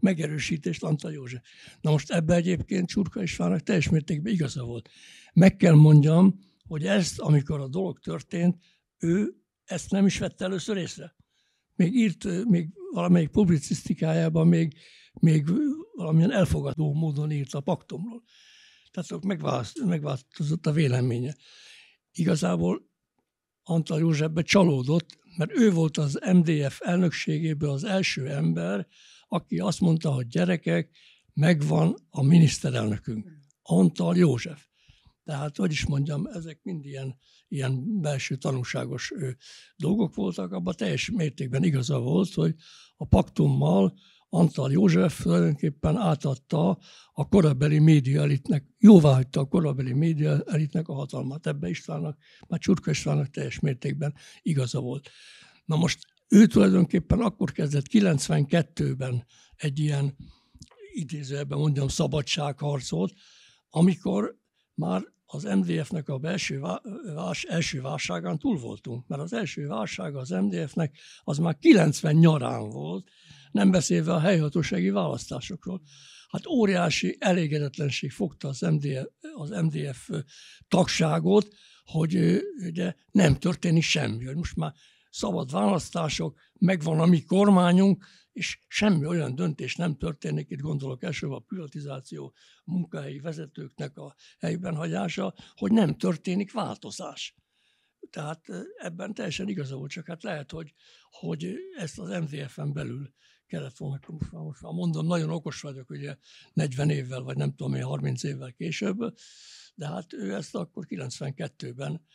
megerősítést Antal József. Na most ebben egyébként Csurka Istvánnak teljes mértékben igaza volt. Meg kell mondjam, hogy ezt, amikor a dolog történt, ő ezt nem is vette először észre. Még valamelyik publicisztikájában még valamilyen elfogadó módon írt a paktumról. Tehát megváltozott a véleménye. Igazából Antal Józsefbe csalódott, mert ő volt az MDF elnökségéből az első ember, aki azt mondta, hogy gyerekek, megvan a miniszterelnökünk, Antal József. Tehát, hogy is mondjam, ezek mind ilyen belső tanulságos dolgok voltak, abban teljes mértékben igaza volt, hogy a paktummal Antal József tulajdonképpen átadta a korabeli média elitnek, jóváhagyta a korabeli média elitnek a hatalmat. Ebbe Istvánnak, már Csurka Istvánnak teljes mértékben igaza volt. Na most ő tulajdonképpen akkor kezdett 92-ben egy ilyen, idézőjelben mondjam, szabadságharcot, amikor már az MDF-nek a első válságán túl voltunk, mert az első válsága az MDF-nek az már 90 nyarán volt, nem beszélve a helyhatósági választásokról. Hát óriási elégedetlenség fogta az MDF tagságot, hogy ugye nem történik semmi, hogy most már szabad választások, megvan a mi kormányunk, és semmi olyan döntés nem történik, itt gondolok elsőbb a privatizáció, munkahelyi vezetőknek a helyben hagyása, hogy nem történik változás. Tehát ebben teljesen igaza volt, csak hát lehet, hogy ezt az MDF-en belül kellett volna, most már mondom, nagyon okos vagyok, ugye 40 évvel, vagy nem tudom én, 30 évvel később, de hát ő ezt akkor 92-ben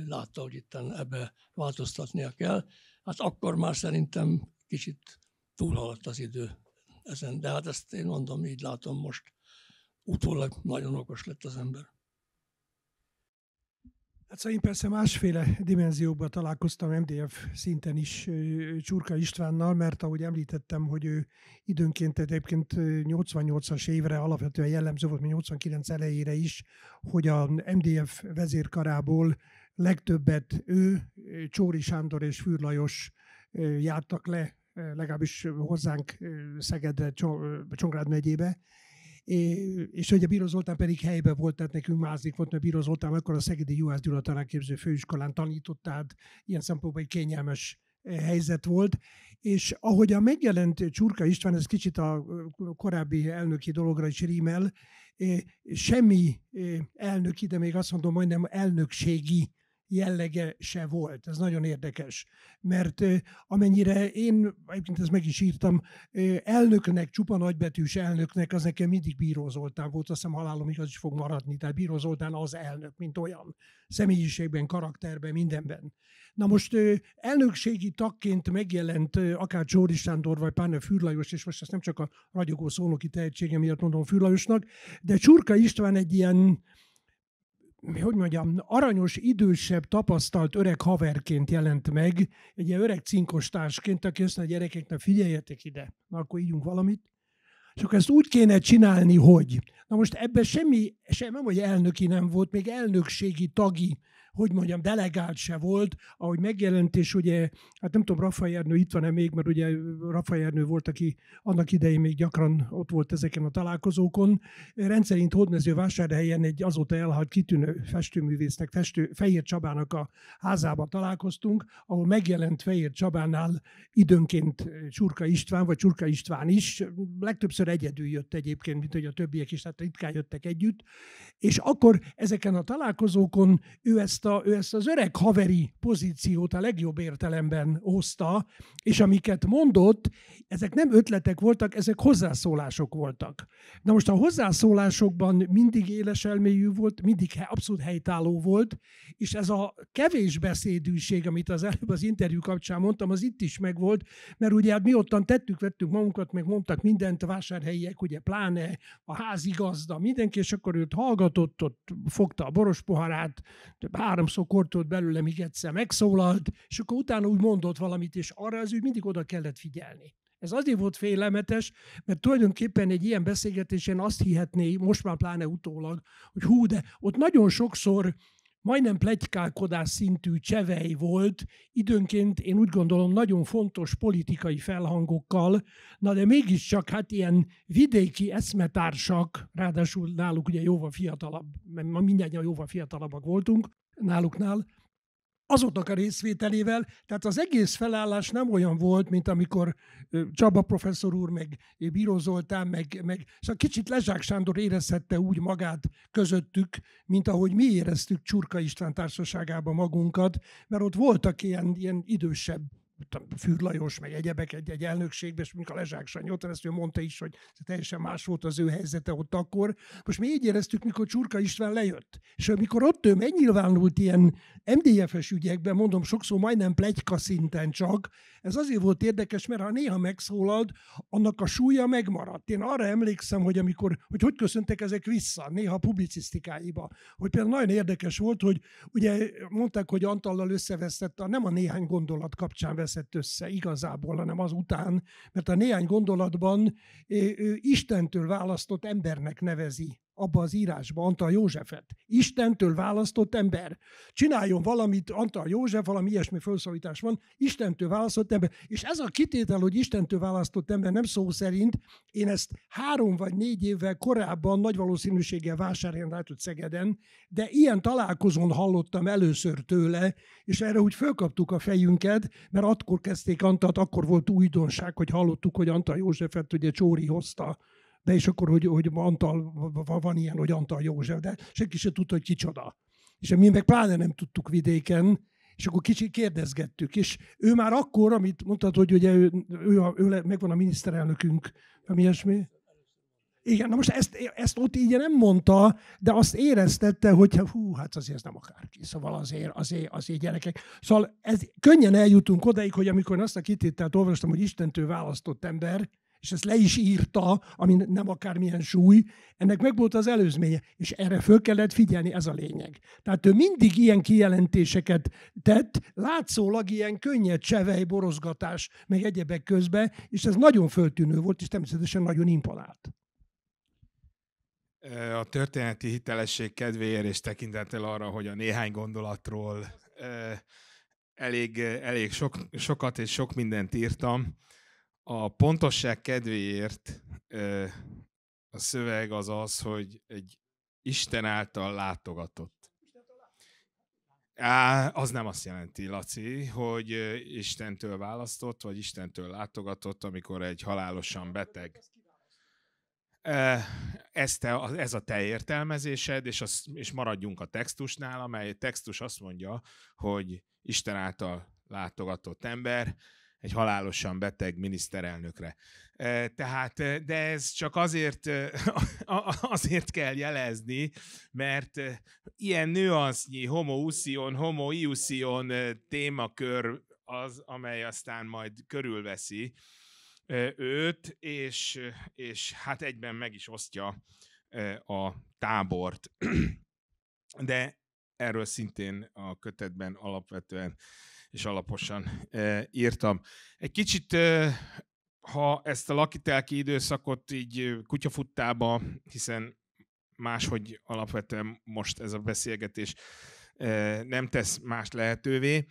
látta, hogy itt ebbe változtatnia kell. Hát akkor már szerintem kicsit túlhaladt az idő ezen, de hát ezt én mondom, így látom most. Utólag nagyon okos lett az ember. Hát szóval én persze másféle dimenziókban találkoztam MDF szinten is Csurka Istvánnal, mert ahogy említettem, hogy ő időnként egyébként 88-as évre alapvetően jellemző volt, mint 89 elejére is, hogy a MDF vezérkarából legtöbbet ő, Csóri Sándor és Fürr Lajos jártak le, legalábbis hozzánk Szegedre, Csongrád megyébe, és hogy a Bíró Zoltán pedig helyben volt, tehát nekünk mázik volt, mert Bíró Zoltán akkor a Szegedi Juhász Gyula Tanákképző Főiskolán tanított, tehát ilyen szempontból egy kényelmes helyzet volt. És ahogyan megjelent Csurka István, ez kicsit a korábbi elnöki dologra is rímel, semmi elnöki, de még azt mondom, majdnem elnökségi jellege se volt. Ez nagyon érdekes, mert amennyire én, egyébként ezt meg is írtam, elnöknek, csupa nagybetűs elnöknek, az nekem mindig Bíró Zoltán volt, azt hiszem halálomig az is fog maradni, tehát Bíró Zoltán az elnök, mint olyan, személyiségben, karakterben, mindenben. Na most elnökségi tagként megjelent akár Csóri Sándor, vagy pláne Fürr Lajos, és most ezt nem csak a ragyogó szónoki tehetsége miatt mondom Fürr Lajosnak, de Csurka István egy ilyen hogy mondjam, aranyos, idősebb, tapasztalt öreg haverként jelent meg, egy ilyen öreg cinkostársként, aki azt mondja a gyerekeknek, figyeljetek ide, na akkor ígyunk valamit. És akkor ezt úgy kéne csinálni, hogy. Na most ebben semmi, nem, hogy elnöki nem volt, még elnökségi tagi, hogy mondjam, delegált se volt, ahogy megjelent, és ugye, hát nem tudom, Raffai Ernő itt van-e még, mert ugye Raffai Ernő volt, aki annak idején még gyakran ott volt ezeken a találkozókon. Rendszerint Hódmezővásárhelyen egy azóta elhalt kitűnő festőművésznek, Fejér Csabának a házába találkoztunk, ahol megjelent Fejér Csabánál időnként Csurka István, vagy Csurka István is. Legtöbbször egyedül jött egyébként, mint hogy a többiek is, tehát ritkán jöttek együtt. És akkor ezeken a találkozókon ő ezt az öreg haveri pozíciót a legjobb értelemben hozta, és amiket mondott, ezek nem ötletek voltak, ezek hozzászólások voltak. Na most a hozzászólásokban mindig éles elmélyű volt, mindig abszolút helytálló volt, és ez a kevés beszédűség, amit az előbb az interjú kapcsán mondtam, az itt is megvolt, mert ugye hát mi ottan vettük magunkat, meg mondtak mindent, a vásárhelyiek, ugye pláne a házigazda, mindenki, és akkor őt hallgatott, ott fogta a boros poharát, 3-szor kortolt belőle, míg egyszer megszólalt, és akkor utána úgy mondott valamit, és arra az úgy mindig oda kellett figyelni. Ez azért volt félelmetes, mert tulajdonképpen egy ilyen beszélgetésen azt hihetné, most már pláne utólag, hogy hú, de ott nagyon sokszor majdnem pletykálkodás szintű csevej volt, időnként én úgy gondolom nagyon fontos politikai felhangokkal, na de mégiscsak hát ilyen vidéki eszmetársak, ráadásul náluk ugye jóval fiatalabb, mert ma mindjárt jóval fiatalabbak voltunk náluknál, azoknak a részvételével, tehát az egész felállás nem olyan volt, mint amikor Csaba professzor úr, meg Bíró Zoltán, meg szóval kicsit Lezsák Sándor érezhette úgy magát közöttük, mint ahogy mi éreztük Csurka István társaságában magunkat, mert ott voltak ilyen idősebb, Fűr Lajos, meg egyebek egy elnökségben, és mondjuk a Lezsák Sanyi ott, ezt ő mondta is, hogy teljesen más volt az ő helyzete ott akkor. Most mi így éreztük, mikor Csurka István lejött. És amikor ott ő megnyilvánult ilyen MDF-es ügyekben, mondom, sokszor majdnem pletyka szinten csak, ez azért volt érdekes, mert ha néha megszólalt, annak a súlya megmaradt. Én arra emlékszem, hogy hogy köszöntek ezek vissza, néha publicisztikáiba. Hogy például nagyon érdekes volt, hogy ugye mondták, hogy Antallal összevesztett, nem a néhány gondolat kapcsán veszett össze igazából, hanem azután, mert a néhány gondolatban ő Istentől választott embernek nevezi abba az írásba Antal Józsefet. Istentől választott ember. Csináljon valamit, Antal József, valami ilyesmi felszólítás van, Istentől választott ember. És ez a kitétel, hogy Istentől választott ember, nem szó szerint, én ezt 3 vagy 4 évvel korábban nagy valószínűséggel Vásárhelyen látott Szegeden, de ilyen találkozón hallottam először tőle, és erre úgy fölkaptuk a fejünket, mert akkor kezdték Antalt, akkor volt újdonság, hogy hallottuk, hogy Antal Józsefet ugye Csóri hozta be, és akkor, hogy Antal, van ilyen, hogy Antal József, de senki se tudta, hogy kicsoda. És mi meg pláne nem tudtuk vidéken, és akkor kicsit kérdezgettük. És ő már akkor, amit mondtad, hogy ugye ő megvan a miniszterelnökünk, ami ilyesmi. Igen, na most ezt ott így nem mondta, de azt éreztette, hogy hú, hát azért ez nem akárki. Szóval azért gyerekek. Szóval könnyen eljutunk odaig, hogy amikor azt a kitételt olvastam, hogy Istentől választott ember, és ezt le is írta, ami nem akármilyen súly, ennek megvolt az előzménye, és erre föl kellett figyelni, ez a lényeg. Tehát ő mindig ilyen kijelentéseket tett, látszólag ilyen könnyed csevej, borozgatás, meg egyebek közben, és ez nagyon föltűnő volt, és természetesen nagyon imponált. A történeti hitelesség kedvéért és tekintettel arra, hogy a néhány gondolatról elég sokat és sok mindent írtam, a pontosság kedvéért a szöveg az, hogy egy Isten által látogatott. Az nem azt jelenti, Laci, hogy Istentől választott, vagy Istentől látogatott, amikor egy halálosan beteg. Ez a te értelmezésed, és maradjunk a textusnál, amely textus azt mondja, hogy Isten által látogatott ember egy halálosan beteg miniszterelnökre. Tehát, de ez csak azért kell jelezni, mert ilyen nüansznyi homo iusion témakör az, amely aztán majd körülveszi őt, és hát egyben meg is osztja a tábort. de erről szintén a kötetben alapvetően és alaposan írtam. Egy kicsit, ha ezt a lakitelki időszakot így kutyafuttába, hiszen máshogy alapvetően most ez a beszélgetés nem tesz más lehetővé.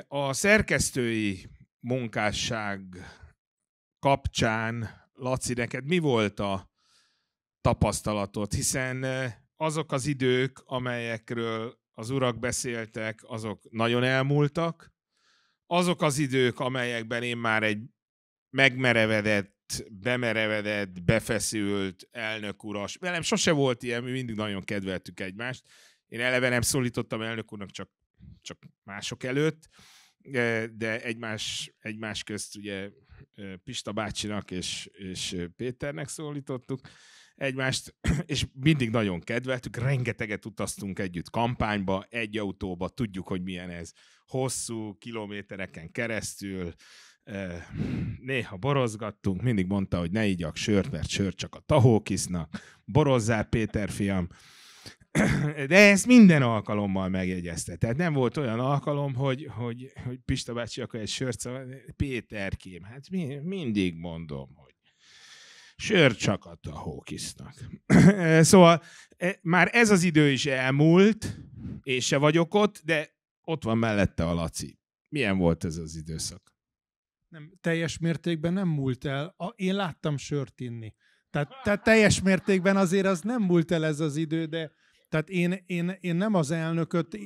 A szerkesztői munkásság kapcsán, Laci, neked mi volt a tapasztalatod? Hiszen azok az idők, amelyekről az urak beszéltek, azok nagyon elmúltak. Azok az idők, amelyekben én már egy megmerevedett, bemerevedett, befeszült elnök uras, velem sose volt ilyen, mi mindig nagyon kedveltük egymást. Én eleve nem szólítottam elnök úrnak, csak mások előtt, de egymás közt ugye Pista bácsinak és Péternek szólítottuk egymást, és mindig nagyon kedveltük, rengeteget utaztunk együtt kampányba, egy autóba, tudjuk, hogy milyen ez. Hosszú kilométereken keresztül, néha borozgattunk, mindig mondta, hogy ne igyak sört, mert sört csak a tahók isznak. Borozzál, Péter fiam. De ezt minden alkalommal megjegyezte. Tehát nem volt olyan alkalom, hogy Pista bácsi akkor egy sört szavaz, Péterkém, hát mindig mondom, hogy sört csak a tahók isznak. Szóval már ez az idő is elmúlt, és se vagyok ott, de ott van mellette a Laci. Milyen volt ez az időszak? Nem, teljes mértékben nem múlt el. Én láttam sört inni. Tehát teljes mértékben azért az nem múlt el ez az idő, de tehát én nem az elnököt,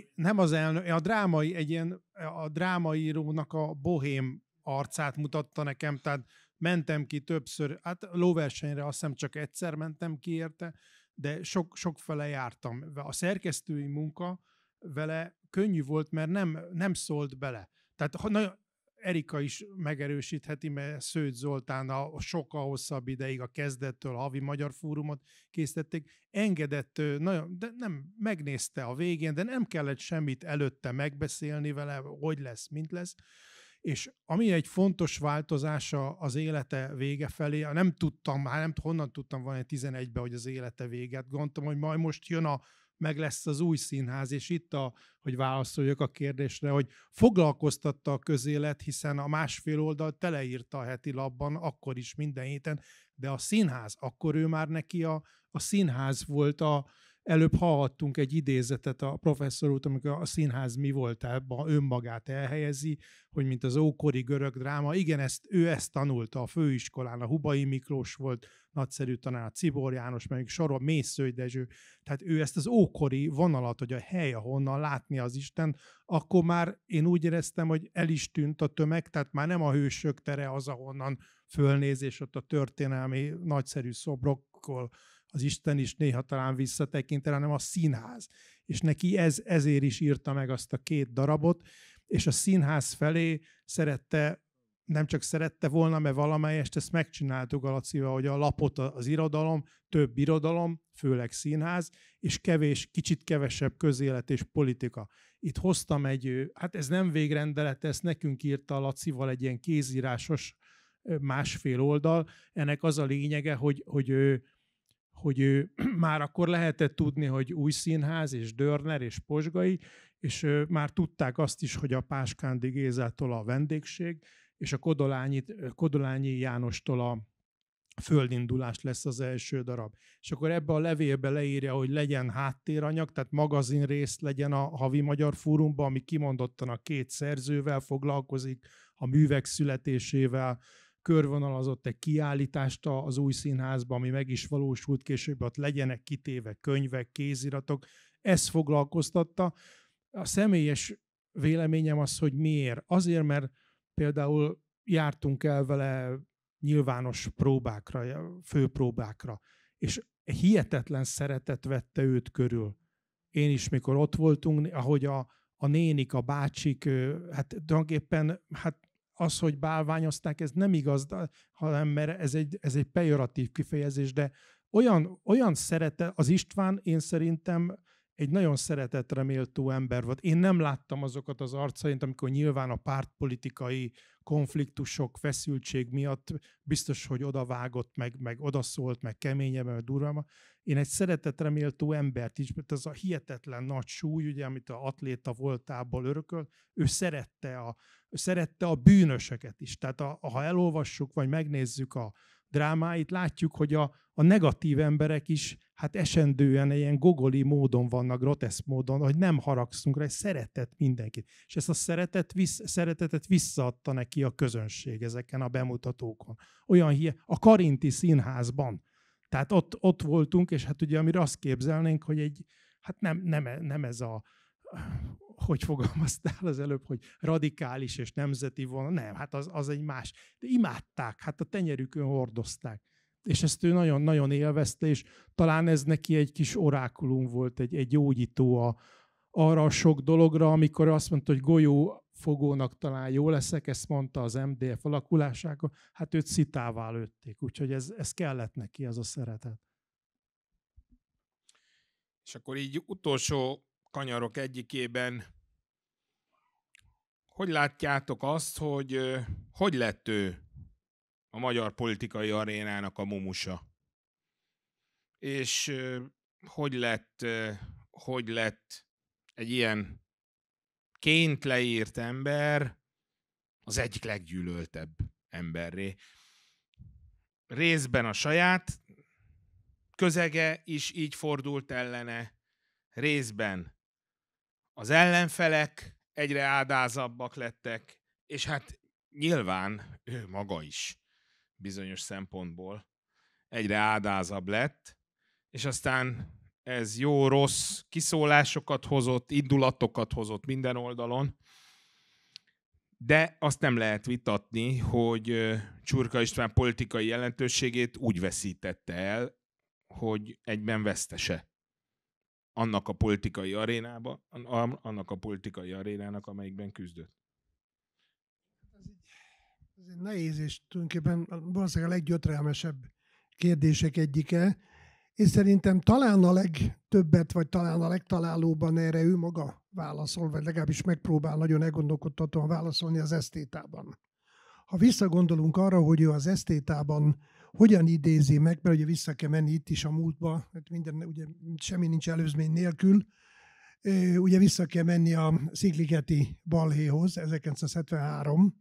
a drámaírónak a bohém arcát mutatta nekem, tehát mentem ki többször, hát lóversenyre azt hiszem csak egyszer mentem ki érte, de sokfele jártam. A szerkesztői munka vele könnyű volt, mert nem szólt bele. Tehát Erika is megerősítheti, mert Szőcs Zoltán a sokkal hosszabb ideig a kezdettől a Havi Magyar Fórumot készítették, engedett, de nem megnézte a végén, de nem kellett semmit előtte megbeszélni vele, hogy lesz, mint lesz. És ami egy fontos változása az élete vége felé, honnan tudtam volna 11-ben, hogy az élete véget. Gondoltam, hogy majd most jön meg lesz az új színház, és itt hogy válaszoljak a kérdésre, hogy foglalkoztatta a közélet, hiszen a másfél oldal teleírta a heti lapban, akkor is minden héten, de a színház, akkor ő már neki a színház volt előbb hallhattunk egy idézetet a professzor úr, amikor a színház mi volt, önmagát elhelyezi, hogy mint az ókori görög dráma. Igen, ő ezt tanulta a főiskolán, a Hubai Miklós volt nagyszerű tanár, Czibor János, meg sorol Mészői Dezső. Tehát ő ezt az ókori vonalat, hogy a hely, ahonnan látni az Isten, akkor már én úgy éreztem, hogy el is tűnt a tömeg, tehát már nem a Hősök tere az, ahonnan fölnéz, és ott a történelmi nagyszerű szobrokkal az Isten is néha talán visszatekint, hanem a színház. És neki ezért is írta meg azt a 2 darabot, és a színház felé nem csak szerette volna, mert valamelyest ezt megcsináltuk a Lacival, hogy a lapot az irodalom, több irodalom, főleg színház, és kicsit kevesebb közélet és politika. Itt hoztam hát ez nem végrendelet, ezt nekünk írta a Lacival egy ilyen kézírásos 1,5 oldal. Ennek az a lényege, hogy ő már akkor lehetett tudni, hogy új színház, és Dörner, és Posgai, és már tudták azt is, hogy a Páskándi Gézától a vendégség, és a Kodolányi Jánostól a földindulás lesz az első darab. És akkor ebbe a levélbe leírja, hogy legyen háttéranyag, tehát magazinrész legyen a Havi Magyar Fórumban, ami kimondottan a 2 szerzővel foglalkozik, a művek születésével, körvonalazott egy kiállítást az új színházban, ami meg is valósult később, ott legyenek kitéve könyvek, kéziratok. Ez foglalkoztatta. A személyes véleményem az, hogy miért. Azért, mert például jártunk el vele nyilvános próbákra, főpróbákra, és hihetetlen szeretet vette őt körül. Én is, mikor ott voltunk, ahogy a nénik, a bácsik, hát tulajdonképpen, az, hogy bálványozták, ez nem igaz, hanem mert ez egy pejoratív kifejezés, de olyan szeretet, az István én szerintem egy nagyon szeretetre méltó ember volt. Én nem láttam azokat az arcait, amikor nyilván a pártpolitikai konfliktusok, feszültség miatt biztos, hogy odavágott, meg odaszólt, meg keményebben, meg durvában. Én egy szeretetre méltó embert is, mert az a hihetetlen nagy súly, ugye, amit az atléta voltából örököl, ő szerette a bűnösöket is. Tehát ha elolvassuk, vagy megnézzük a drámáit, látjuk, hogy a negatív emberek is hát esendően ilyen gogoli módon vannak, groteszk módon, hogy nem haragszunk rá, szeretett mindenkit. És ezt a szeretetet visszaadta neki a közönség ezeken a bemutatókon. A Karinti Színházban. Tehát ott voltunk, és hát ugye amire azt képzelnénk, hogy hát nem ez a, hogy fogalmaztál az előbb, hogy radikális és nemzeti vonal, nem, hát az egy más. De imádták, hát a tenyerükön hordozták. És ezt ő nagyon-nagyon élvezte, és talán ez neki egy kis orákulum volt, egy gyógyító arra a sok dologra, amikor azt mondta, hogy golyófogónak talán jó leszek, ezt mondta az MDF alakulásákor, hát őt szitává lőtték, úgyhogy ez kellett neki, ez a szeretet. És akkor így utolsó kanyarok egyikében, hogy látjátok azt, hogy lett ő a magyar politikai arénának a mumusa? És hogy lett egy ilyen ként leírt ember az egyik leggyűlöltebb emberré? Részben a saját közege is így fordult ellene, részben az ellenfelek egyre áldázabbak lettek, és hát nyilván ő maga is bizonyos szempontból egyre áldázabb lett, és aztán ez jó-rossz kiszólásokat hozott, indulatokat hozott minden oldalon, de azt nem lehet vitatni, hogy Csurka István politikai jelentőségét úgy veszítette el, hogy egyben vesztese annak a politikai arénának, amelyikben küzdött. Ez egy nehéz, és tulajdonképpen valószínűleg a leggyötrelmesebb kérdések egyike, és szerintem talán a legtöbbet, vagy talán a legtalálóban erre ő maga válaszol, vagy legalábbis megpróbál nagyon elgondolkodtatóan válaszolni az esztétában. Ha visszagondolunk arra, hogy ő az esztétában hogyan idézi meg, mert ugye vissza kell menni itt is a múltba, mert minden, ugye semmi nincs előzmény nélkül, ugye vissza kell menni a Szigligeti balhéhoz, 1973,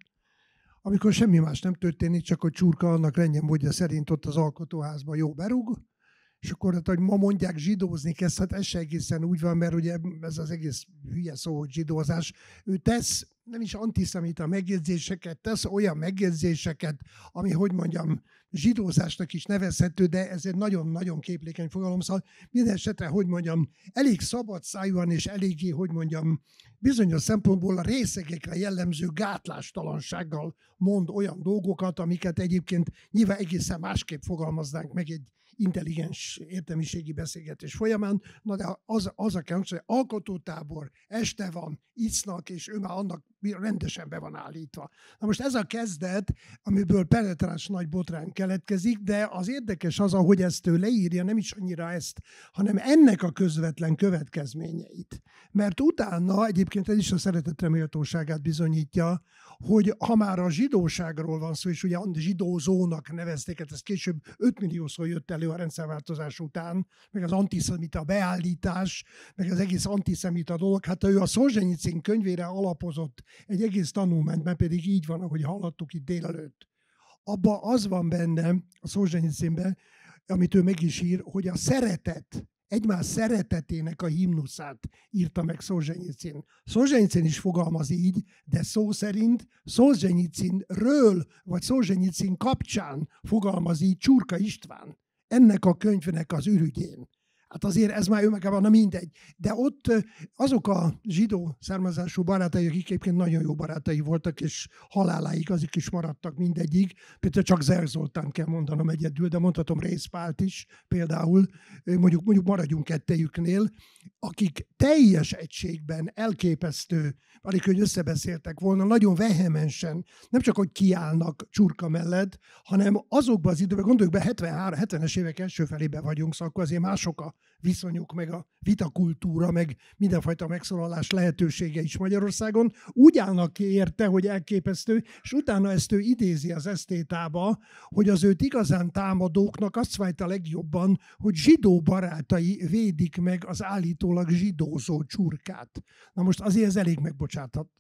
amikor semmi más nem történik, csak hogy Csurka annak rendjemódja szerint ott az alkotóházban jó berúg, és akkor, hogy ma mondják, zsidózni kezd, hát ez se egészen úgy van, mert ugye ez az egész hülye szó, hogy zsidózás. Ő tesz nem is antiszemita megjegyzéseket, tesz olyan megjegyzéseket, ami, hogy mondjam, zsidózásnak is nevezhető, de ez egy nagyon-nagyon képlékeny fogalom. Szóval minden esetre, hogy mondjam, elég szabad szájúan és eléggé, hogy mondjam, bizonyos szempontból a részegekre jellemző gátlástalansággal mond olyan dolgokat, amiket egyébként nyilván egészen másképp fogalmaznánk meg egy intelligens értelmiségi beszélgetés folyamán. Na de az a kérdés, hogy alkotótábor, este van, isznak, és ő már annak rendesen be van állítva. Na most ez a kezdet, amiből penetráns nagy botrány keletkezik, de az érdekes az, ahogy ezt ő leírja, nem is annyira ezt, hanem ennek a közvetlen következményeit. Mert utána, egyébként ez is a szeretetre méltóságát bizonyítja, hogy ha már a zsidóságról van szó, és ugye zsidózónak nevezték, hát ez később 5 milliószor jött elő a rendszerváltozás után, meg az antiszemita beállítás, meg az egész antiszemita dolog, hát ő a Szolzsenyicin könyvére alapozott egy egész tanulmányt, mert pedig így van, ahogy hallottuk itt délelőtt. Abban az van benne, a Szolzsenyicinben, amit ő meg is ír, hogy a szeretet, egymás szeretetének a himnuszát írta meg Szolzsenyicin. Szolzsenyicin is fogalmaz így, de szó szerint Szolzsenyicinről, vagy Szolzsenyicin kapcsán fogalmaz így Csurka István. Ennek a könyvnek az ürügyén. Hát azért ez már önmagában, na mindegy. De ott azok a zsidó származású barátai, akik egyébként nagyon jó barátai voltak, és haláláig azok is maradtak mindegyik. Például csak Zer Zoltán kell mondanom egyedül, de mondhatom Rész Pált is például, mondjuk maradjunk kettejüknél, akik teljes egységben elképesztő, alig, hogy összebeszéltek volna, nagyon vehemensen, nem csak, hogy kiállnak Csurka mellett, hanem azokban az időben, gondoljuk be, 73-70-es évek első felében vagyunk, szóval akkor azért mások a viszonyok, meg a vitakultúra, meg mindenfajta megszólalás lehetősége is Magyarországon, úgy állnak ki érte, hogy elképesztő, és utána ezt ő idézi az esztétába, hogy az őt igazán támadóknak azt fájta legjobban, hogy zsidó barátai védik meg az állítólag zsidózó csurkát. Na most azért ez elég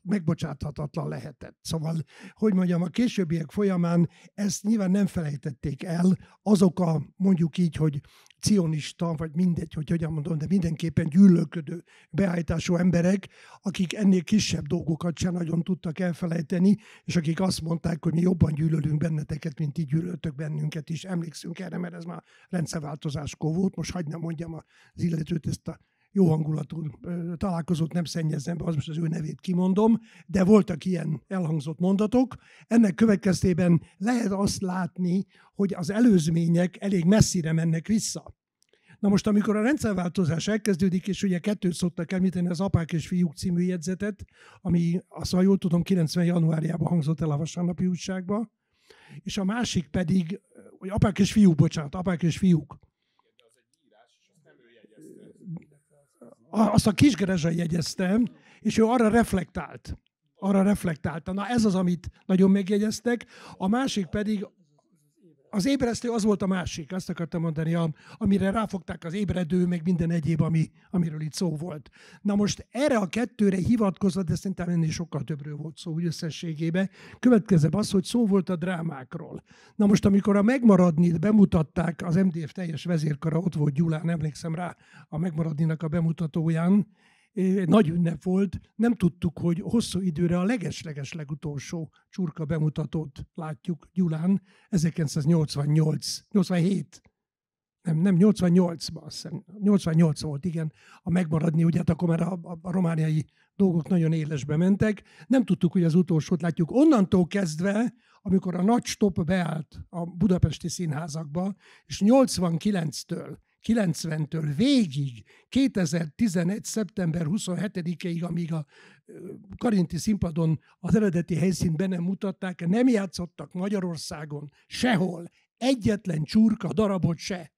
megbocsáthatatlan lehetett. Szóval, hogy mondjam, a későbbiek folyamán ezt nyilván nem felejtették el azok a, mondjuk így, hogy cionista, vagy mindegy, hogy hogyan mondom, de mindenképpen gyűlölködő beállítású emberek, akik ennél kisebb dolgokat sem nagyon tudtak elfelejteni, és akik azt mondták, hogy mi jobban gyűlölünk benneteket, mint így gyűlöltök bennünket is. Emlékszünk erre, mert ez már rendszerváltozáskor volt. Most hagyd nem mondjam az illetőt, ezt a jó hangulatú találkozót nem szennyezem be, az most az ő nevét kimondom, de voltak ilyen elhangzott mondatok. Ennek következtében lehet azt látni, hogy az előzmények elég messzire mennek vissza. Na most, amikor a rendszerváltozás elkezdődik, és ugye kettőt szoktak említeni, az Apák és Fiúk című jegyzetet, ami, azt jól tudom, 90. januárjában hangzott el a Vasárnapi Újságba, és a másik pedig, hogy Apák és Fiúk, bocsánat, Apák és Fiúk. Azt a Kisgerezsa jegyeztem, és ő arra reflektált. Na ez az, amit nagyon megjegyeztek. A másik pedig, az ébresztő az volt a másik, azt akartam mondani, amire ráfogták az ébredő, meg minden egyéb, amiről itt szó volt. Na most erre a kettőre hivatkozva, de szerintem ennél sokkal többről volt szó úgy összességében, következőbb az, hogy szó volt a drámákról. Na most, amikor a Megmaradnit bemutatták, az MDF teljes vezérkara ott volt Gyulán, emlékszem rá a Megmaradninak a bemutatóján, nagy ünnep volt, nem tudtuk, hogy hosszú időre a leges-leges legutolsó csurka bemutatót látjuk Gyulán, 1987. Nem, 88-ban, azt hiszem, 88 volt, igen, a Megmaradni, ugye hát akkor már a romániai dolgok nagyon élesbe mentek. Nem tudtuk, hogy az utolsót látjuk. Onnantól kezdve, amikor a nagy stop beállt a budapesti színházakba, és 89-től 90-től végig, 2011. szeptember 27-ig, amíg a Karinti színpadon az eredeti helyszínt be nem mutatták, nem játszottak Magyarországon sehol egyetlen csurka darabot se.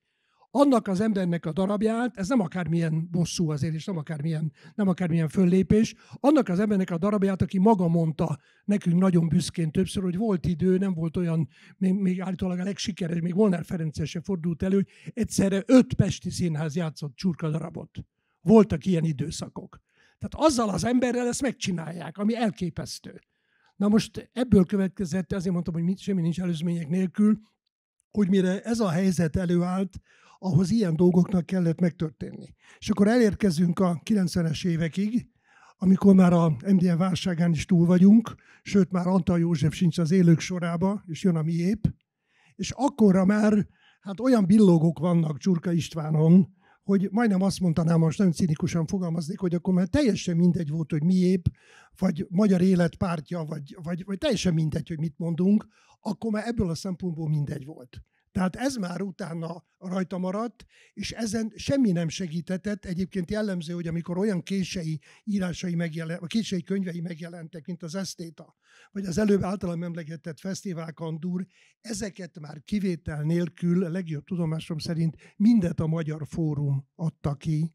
Annak az embernek a darabját, ez nem akármilyen bosszú azért, és nem akármilyen föllépés, annak az embernek a darabját, aki maga mondta nekünk nagyon büszkén többször, hogy volt idő, nem volt olyan, még állítólag a legsikeres, még Molnár Ferenccel se fordult elő, hogy egyszerre 5 pesti színház játszott csurka darabot. Voltak ilyen időszakok. Tehát azzal az emberrel ezt megcsinálják, ami elképesztő. Na most ebből következett, azért mondtam, hogy semmi nincs előzmények nélkül, hogy mire ez a helyzet előállt, ahhoz ilyen dolgoknak kellett megtörténni. És akkor elérkezünk a 90-es évekig, amikor már a MDN válságán is túl vagyunk, sőt már Antal József sincs az élők sorába, és jön a miép, és akkorra már hát olyan billogok vannak Csurka Istvánon, hogy majdnem azt mondanám, most nagyon cinikusan fogalmaznék, hogy akkor már teljesen mindegy volt, hogy miép, vagy Magyar Élet pártja, vagy teljesen mindegy, hogy mit mondunk, akkor már ebből a szempontból mindegy volt. Tehát ez már utána rajta maradt, és ezen semmi nem segítetett. Egyébként jellemző, hogy amikor olyan kései írásai vagy kései könyvei megjelentek, mint az Esztéta, vagy az előbb általam emlegetett Fesztivál Kandúr, ezeket már kivétel nélkül, a legjobb tudomásom szerint mindet a Magyar Fórum adta ki,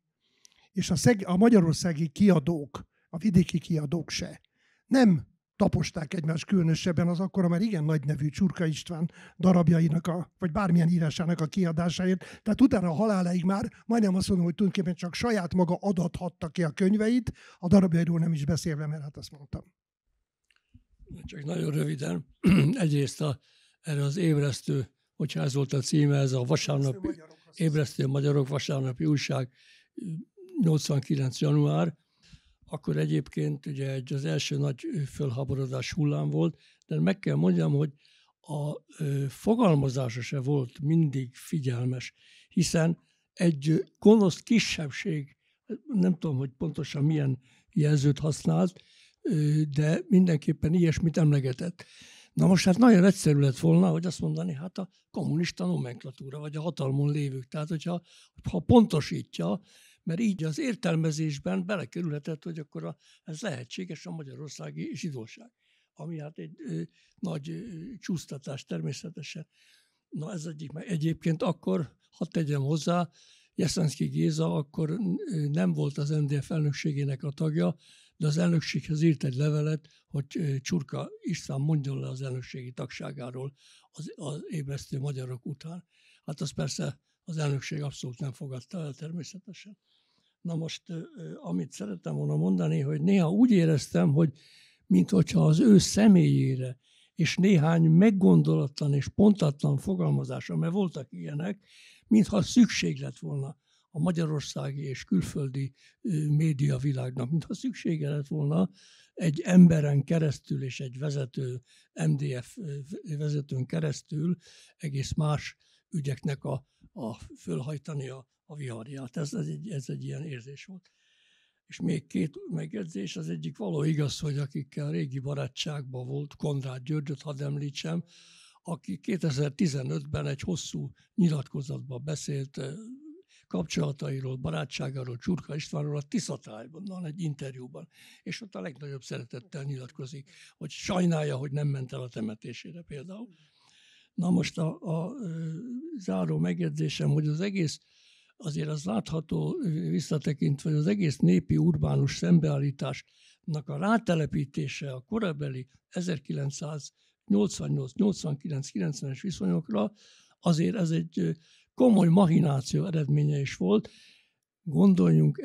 és a magyarországi kiadók, a vidéki kiadók se. Nem taposták egymást különösebben az akkora már igen nagy nevű Csurka István darabjainak, vagy bármilyen írásának a kiadásáért. Tehát utána a haláláig már majdnem azt mondom, hogy tulajdonképpen csak saját maga adathatta ki a könyveit, a darabjairól nem is beszélve, mert hát azt mondtam. Csak nagyon röviden. Egyrészt erre az ébresztő, hogyha ez volt a címe, ez a vasárnapi, Ébresztő Magyarok Vasárnapi Újság, 89. január, akkor egyébként ugye az első nagy fölháborodás hullám volt, de meg kell mondjam, hogy a fogalmazása se volt mindig figyelmes, hiszen egy gonosz kisebbség, nem tudom, hogy pontosan milyen jelzőt használt, de mindenképpen ilyesmit emlegetett. Na most hát nagyon egyszerű lett volna, hogy azt mondani, hát a kommunista nomenklatúra, vagy a hatalmon lévők. Tehát, hogyha pontosítja, mert így az értelmezésben belekerülhetett, hogy akkor ez lehetséges a magyarországi zsidóság, ami hát egy nagy csúsztatás természetesen. Na ez egyik, egyébként akkor, hadd tegyem hozzá, Jeszenszky Géza akkor nem volt az MDF elnökségének a tagja, de az elnökséghez írt egy levelet, hogy Csurka István mondjon le az elnökségi tagságáról az ébresztő magyarok után. Hát az persze az elnökség abszolút nem fogadta el természetesen. Na most, amit szerettem volna mondani, hogy néha úgy éreztem, hogy minthogyha az ő személyére és néhány meggondolatlan és pontatlan fogalmazása, mert voltak ilyenek, mintha szükség lett volna a magyarországi és külföldi médiavilágnak, mintha szüksége lett volna egy emberen keresztül és egy vezető, MDF vezetőn keresztül egész más ügyeknek a fölhajtani a viharját. Ez egy ilyen érzés volt. És még két megjegyzés, az egyik való igaz, hogy akikkel régi barátságban volt, Konrád Györgyöt hadd említsem, aki 2015-ben egy hosszú nyilatkozatban beszélt kapcsolatairól, barátságáról, Csurka Istvánról a Tiszatájban, egy interjúban, és ott a legnagyobb szeretettel nyilatkozik, hogy sajnálja, hogy nem ment el a temetésére például. Na most a záró megjegyzésem, hogy az egész, azért az látható visszatekintve, hogy az egész népi urbánus szembeállításnak a rátelepítése a korabeli 1988-89-90-es viszonyokra, azért ez egy komoly machináció eredménye is volt. Gondoljuk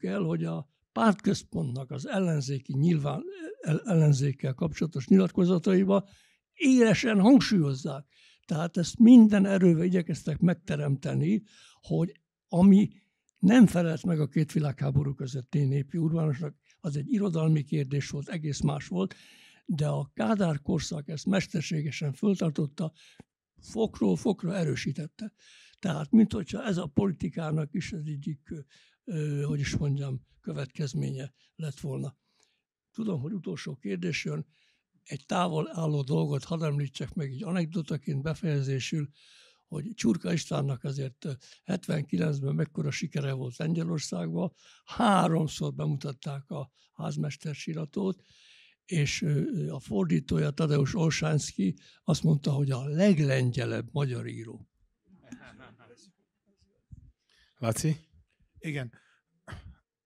el, hogy a pártközpontnak az ellenzékkel kapcsolatos nyilatkozataiba élesen hangsúlyozzák. Tehát ezt minden erővel igyekeztek megteremteni, hogy ami nem felelt meg a két világháború közötti népi urbánusnak, az egy irodalmi kérdés volt, egész más volt, de a Kádár korszak ezt mesterségesen föltartotta, fokról fokra erősítette. Tehát, minthogyha ez a politikának is az egyik, hogy is mondjam, következménye lett volna. Tudom, hogy utolsó kérdés jön, egy távol álló dolgot hadd említsek meg így anekdotaként befejezésül, hogy Csurka Istvánnak azért 79-ben mekkora sikere volt Lengyelországban, 3-szor bemutatták a házmestersiratot, és a fordítója, Tadeusz Olszánszky azt mondta, hogy a leglengyelebb magyar író. Laci? Igen.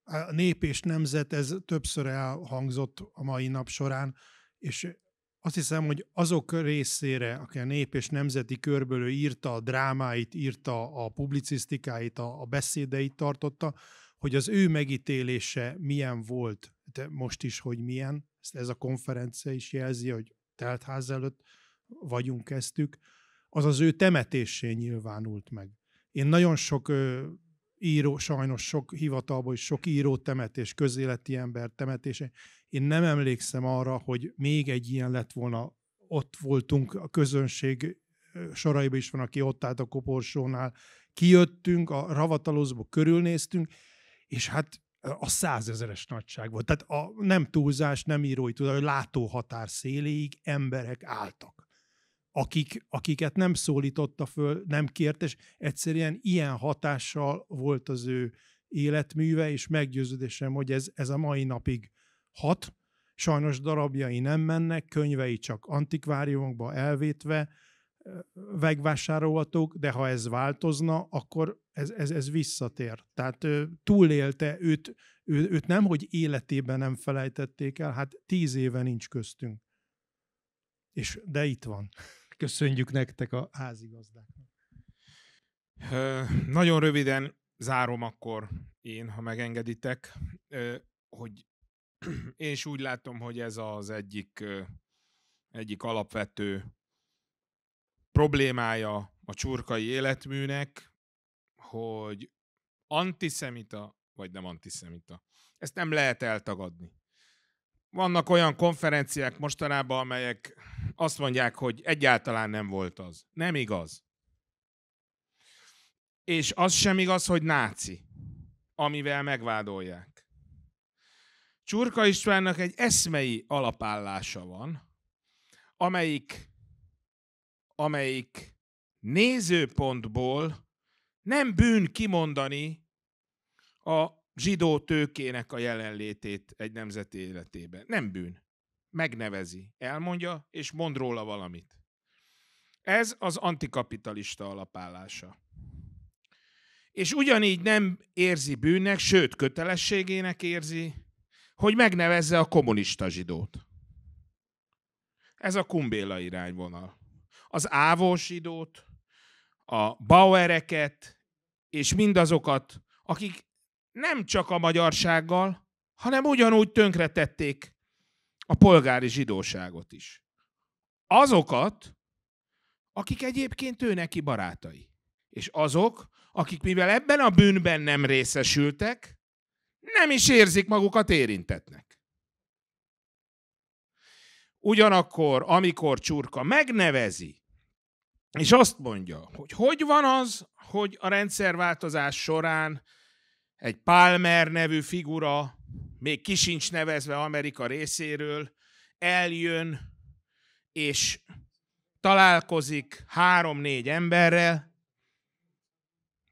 A Nép és Nemzet, ez többször elhangzott a mai nap során, és azt hiszem, hogy azok részére, aki a Nép és Nemzeti körből írta a drámáit, írta a publicisztikáit, a beszédeit tartotta, hogy az ő megítélése milyen volt, de most is, hogy milyen. Ez a konferencia is jelzi, hogy teltház előtt vagyunk, kezdtük. Az az ő temetésén nyilvánult meg. Én nagyon sok író, sajnos sok hivatalból is sok író temetés, közéleti ember temetése. Én nem emlékszem arra, hogy még egy ilyen lett volna. Ott voltunk, a közönség soraiban is van, aki ott állt a koporsónál. Kijöttünk, a ravatalozba körülnéztünk, és hát a 100 000-es nagyság volt. Tehát nem túlzás, nem írói tudat, hogy látóhatár széléig emberek álltak. Akiket nem szólította föl, nem kért, és egyszerűen ilyen hatással volt az ő életműve, és meggyőződésem, hogy ez a mai napig hat. Sajnos darabjai nem mennek, könyvei csak antikváriumokba elvétve megvásárolhatók, de ha ez változna, akkor ez visszatér. Tehát túlélte őt nem, hogy életében nem felejtették el, hát 10 éve nincs köztünk. De itt van. Köszönjük nektek a házigazdáknak. Nagyon röviden zárom akkor én, ha megengeditek, hogy én is úgy látom, hogy ez az egyik alapvető problémája a csurkai életműnek, hogy antiszemita vagy nem antiszemita. Ezt nem lehet eltagadni. Vannak olyan konferenciák mostanában, amelyek azt mondják, hogy egyáltalán nem volt az. Nem igaz. És az sem igaz, hogy náci, amivel megvádolják. Csurka Istvánnak egy eszmei alapállása van, amelyik nézőpontból nem bűn kimondani a zsidó tőkének a jelenlétét egy nemzet életében. Nem bűn. Megnevezi, elmondja, és mond róla valamit. Ez az antikapitalista alapállása. És ugyanígy nem érzi bűnnek, sőt kötelességének érzi, hogy megnevezze a kommunista zsidót. Ez a Kumbéla irányvonal. Az ávós zsidót, a Bauereket, és mindazokat, akik nem csak a magyarsággal, hanem ugyanúgy tönkretették a polgári zsidóságot is. Azokat, akik egyébként ő neki barátai. És azok, akik mivel ebben a bűnben nem részesültek, nem is érzik magukat érintettnek. Ugyanakkor, amikor Csurka megnevezi, és azt mondja, hogy hogy van az, hogy a rendszerváltozás során egy Palmer nevű figura, még ki sincs nevezve Amerika részéről, eljön és találkozik 3-4 emberrel,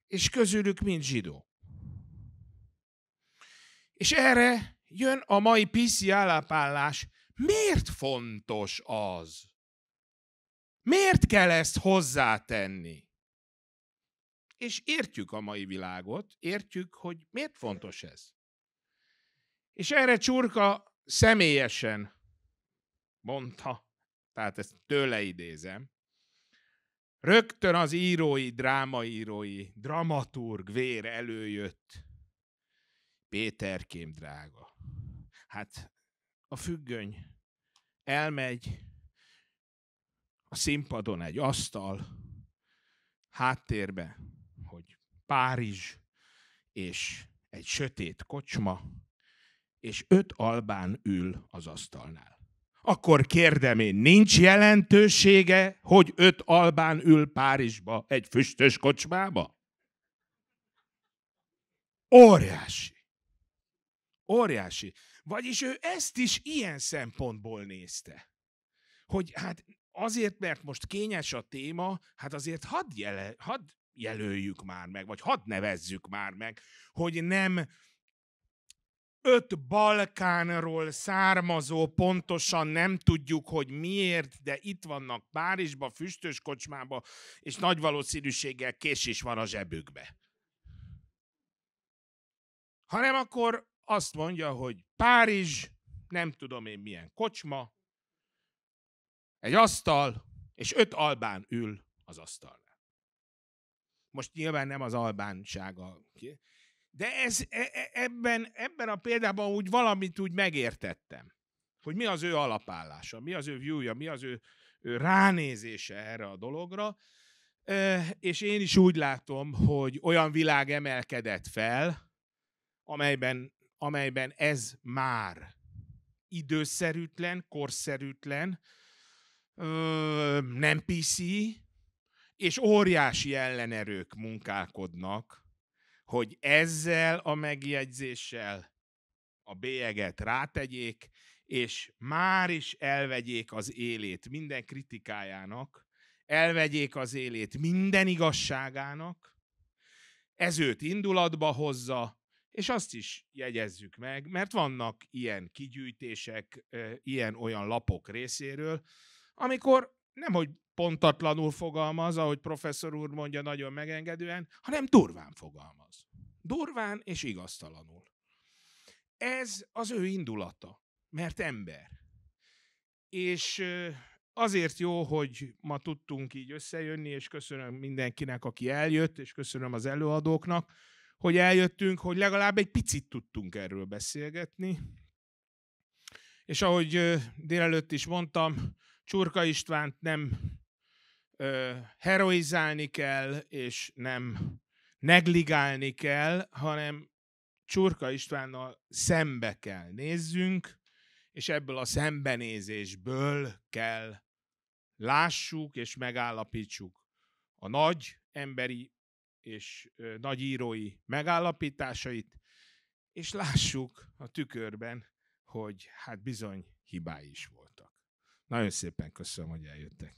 és közülük mind zsidó. És erre jön a mai PC állapállás. Miért fontos az? Miért kell ezt hozzátenni? És értjük a mai világot, értjük, hogy miért fontos ez. És erre Csurka személyesen mondta, tehát ezt tőle idézem, rögtön az drámaírói, dramaturg vér előjött. Péterkém drága, hát a függöny elmegy, a színpadon egy asztal, háttérbe, hogy Párizs, és egy sötét kocsma, és 5 albán ül az asztalnál. Akkor kérdem én, nincs jelentősége, hogy 5 albán ül Párizsba egy füstös kocsmába? Óriási. Óriási. Vagyis ő ezt is ilyen szempontból nézte. Hogy hát azért, mert most kényes a téma, hát azért hadd jelöljük már meg, vagy hadd nevezzük már meg, hogy nem 5 Balkánról származó, pontosan nem tudjuk, hogy miért, de itt vannak Párizsba, füstös kocsmába, és nagy valószínűséggel kés is van a zsebükbe. Hanem akkor azt mondja, hogy Párizs, nem tudom én milyen kocsma, egy asztal, és 5 albán ül az asztalnál. Most nyilván nem az albánsága, de ebben a példában úgy valamit úgy megértettem, hogy mi az ő alapállása, mi az ő viewja, mi az ő ránézése erre a dologra, és én is úgy látom, hogy olyan világ emelkedett fel, amelyben ez már időszerűtlen, korszerűtlen, nem PC, és óriási ellenerők munkálkodnak, hogy ezzel a megjegyzéssel a bélyeget rátegyék, és már is elvegyék az élét minden kritikájának, elvegyék az élét minden igazságának, ez őt indulatba hozza, és azt is jegyezzük meg, mert vannak ilyen kigyűjtések, ilyen-olyan lapok részéről, amikor nemhogy pontatlanul fogalmaz, ahogy professzor úr mondja nagyon megengedően, hanem durván fogalmaz. Durván és igaztalanul. Ez az ő indulata, mert ember. És azért jó, hogy ma tudtunk így összejönni, és köszönöm mindenkinek, aki eljött, és köszönöm az előadóknak, hogy eljöttünk, hogy legalább egy picit tudtunk erről beszélgetni. És ahogy délelőtt is mondtam, Csurka Istvánt nem heroizálni kell, és nem negligálni kell, hanem Csurka Istvánnal szembe kell nézzünk, és ebből a szembenézésből kell lássuk és megállapítsuk a nagy emberi és nagy írói megállapításait, és lássuk a tükörben, hogy hát bizony hibái is voltak. Nagyon szépen köszönöm, hogy eljöttek.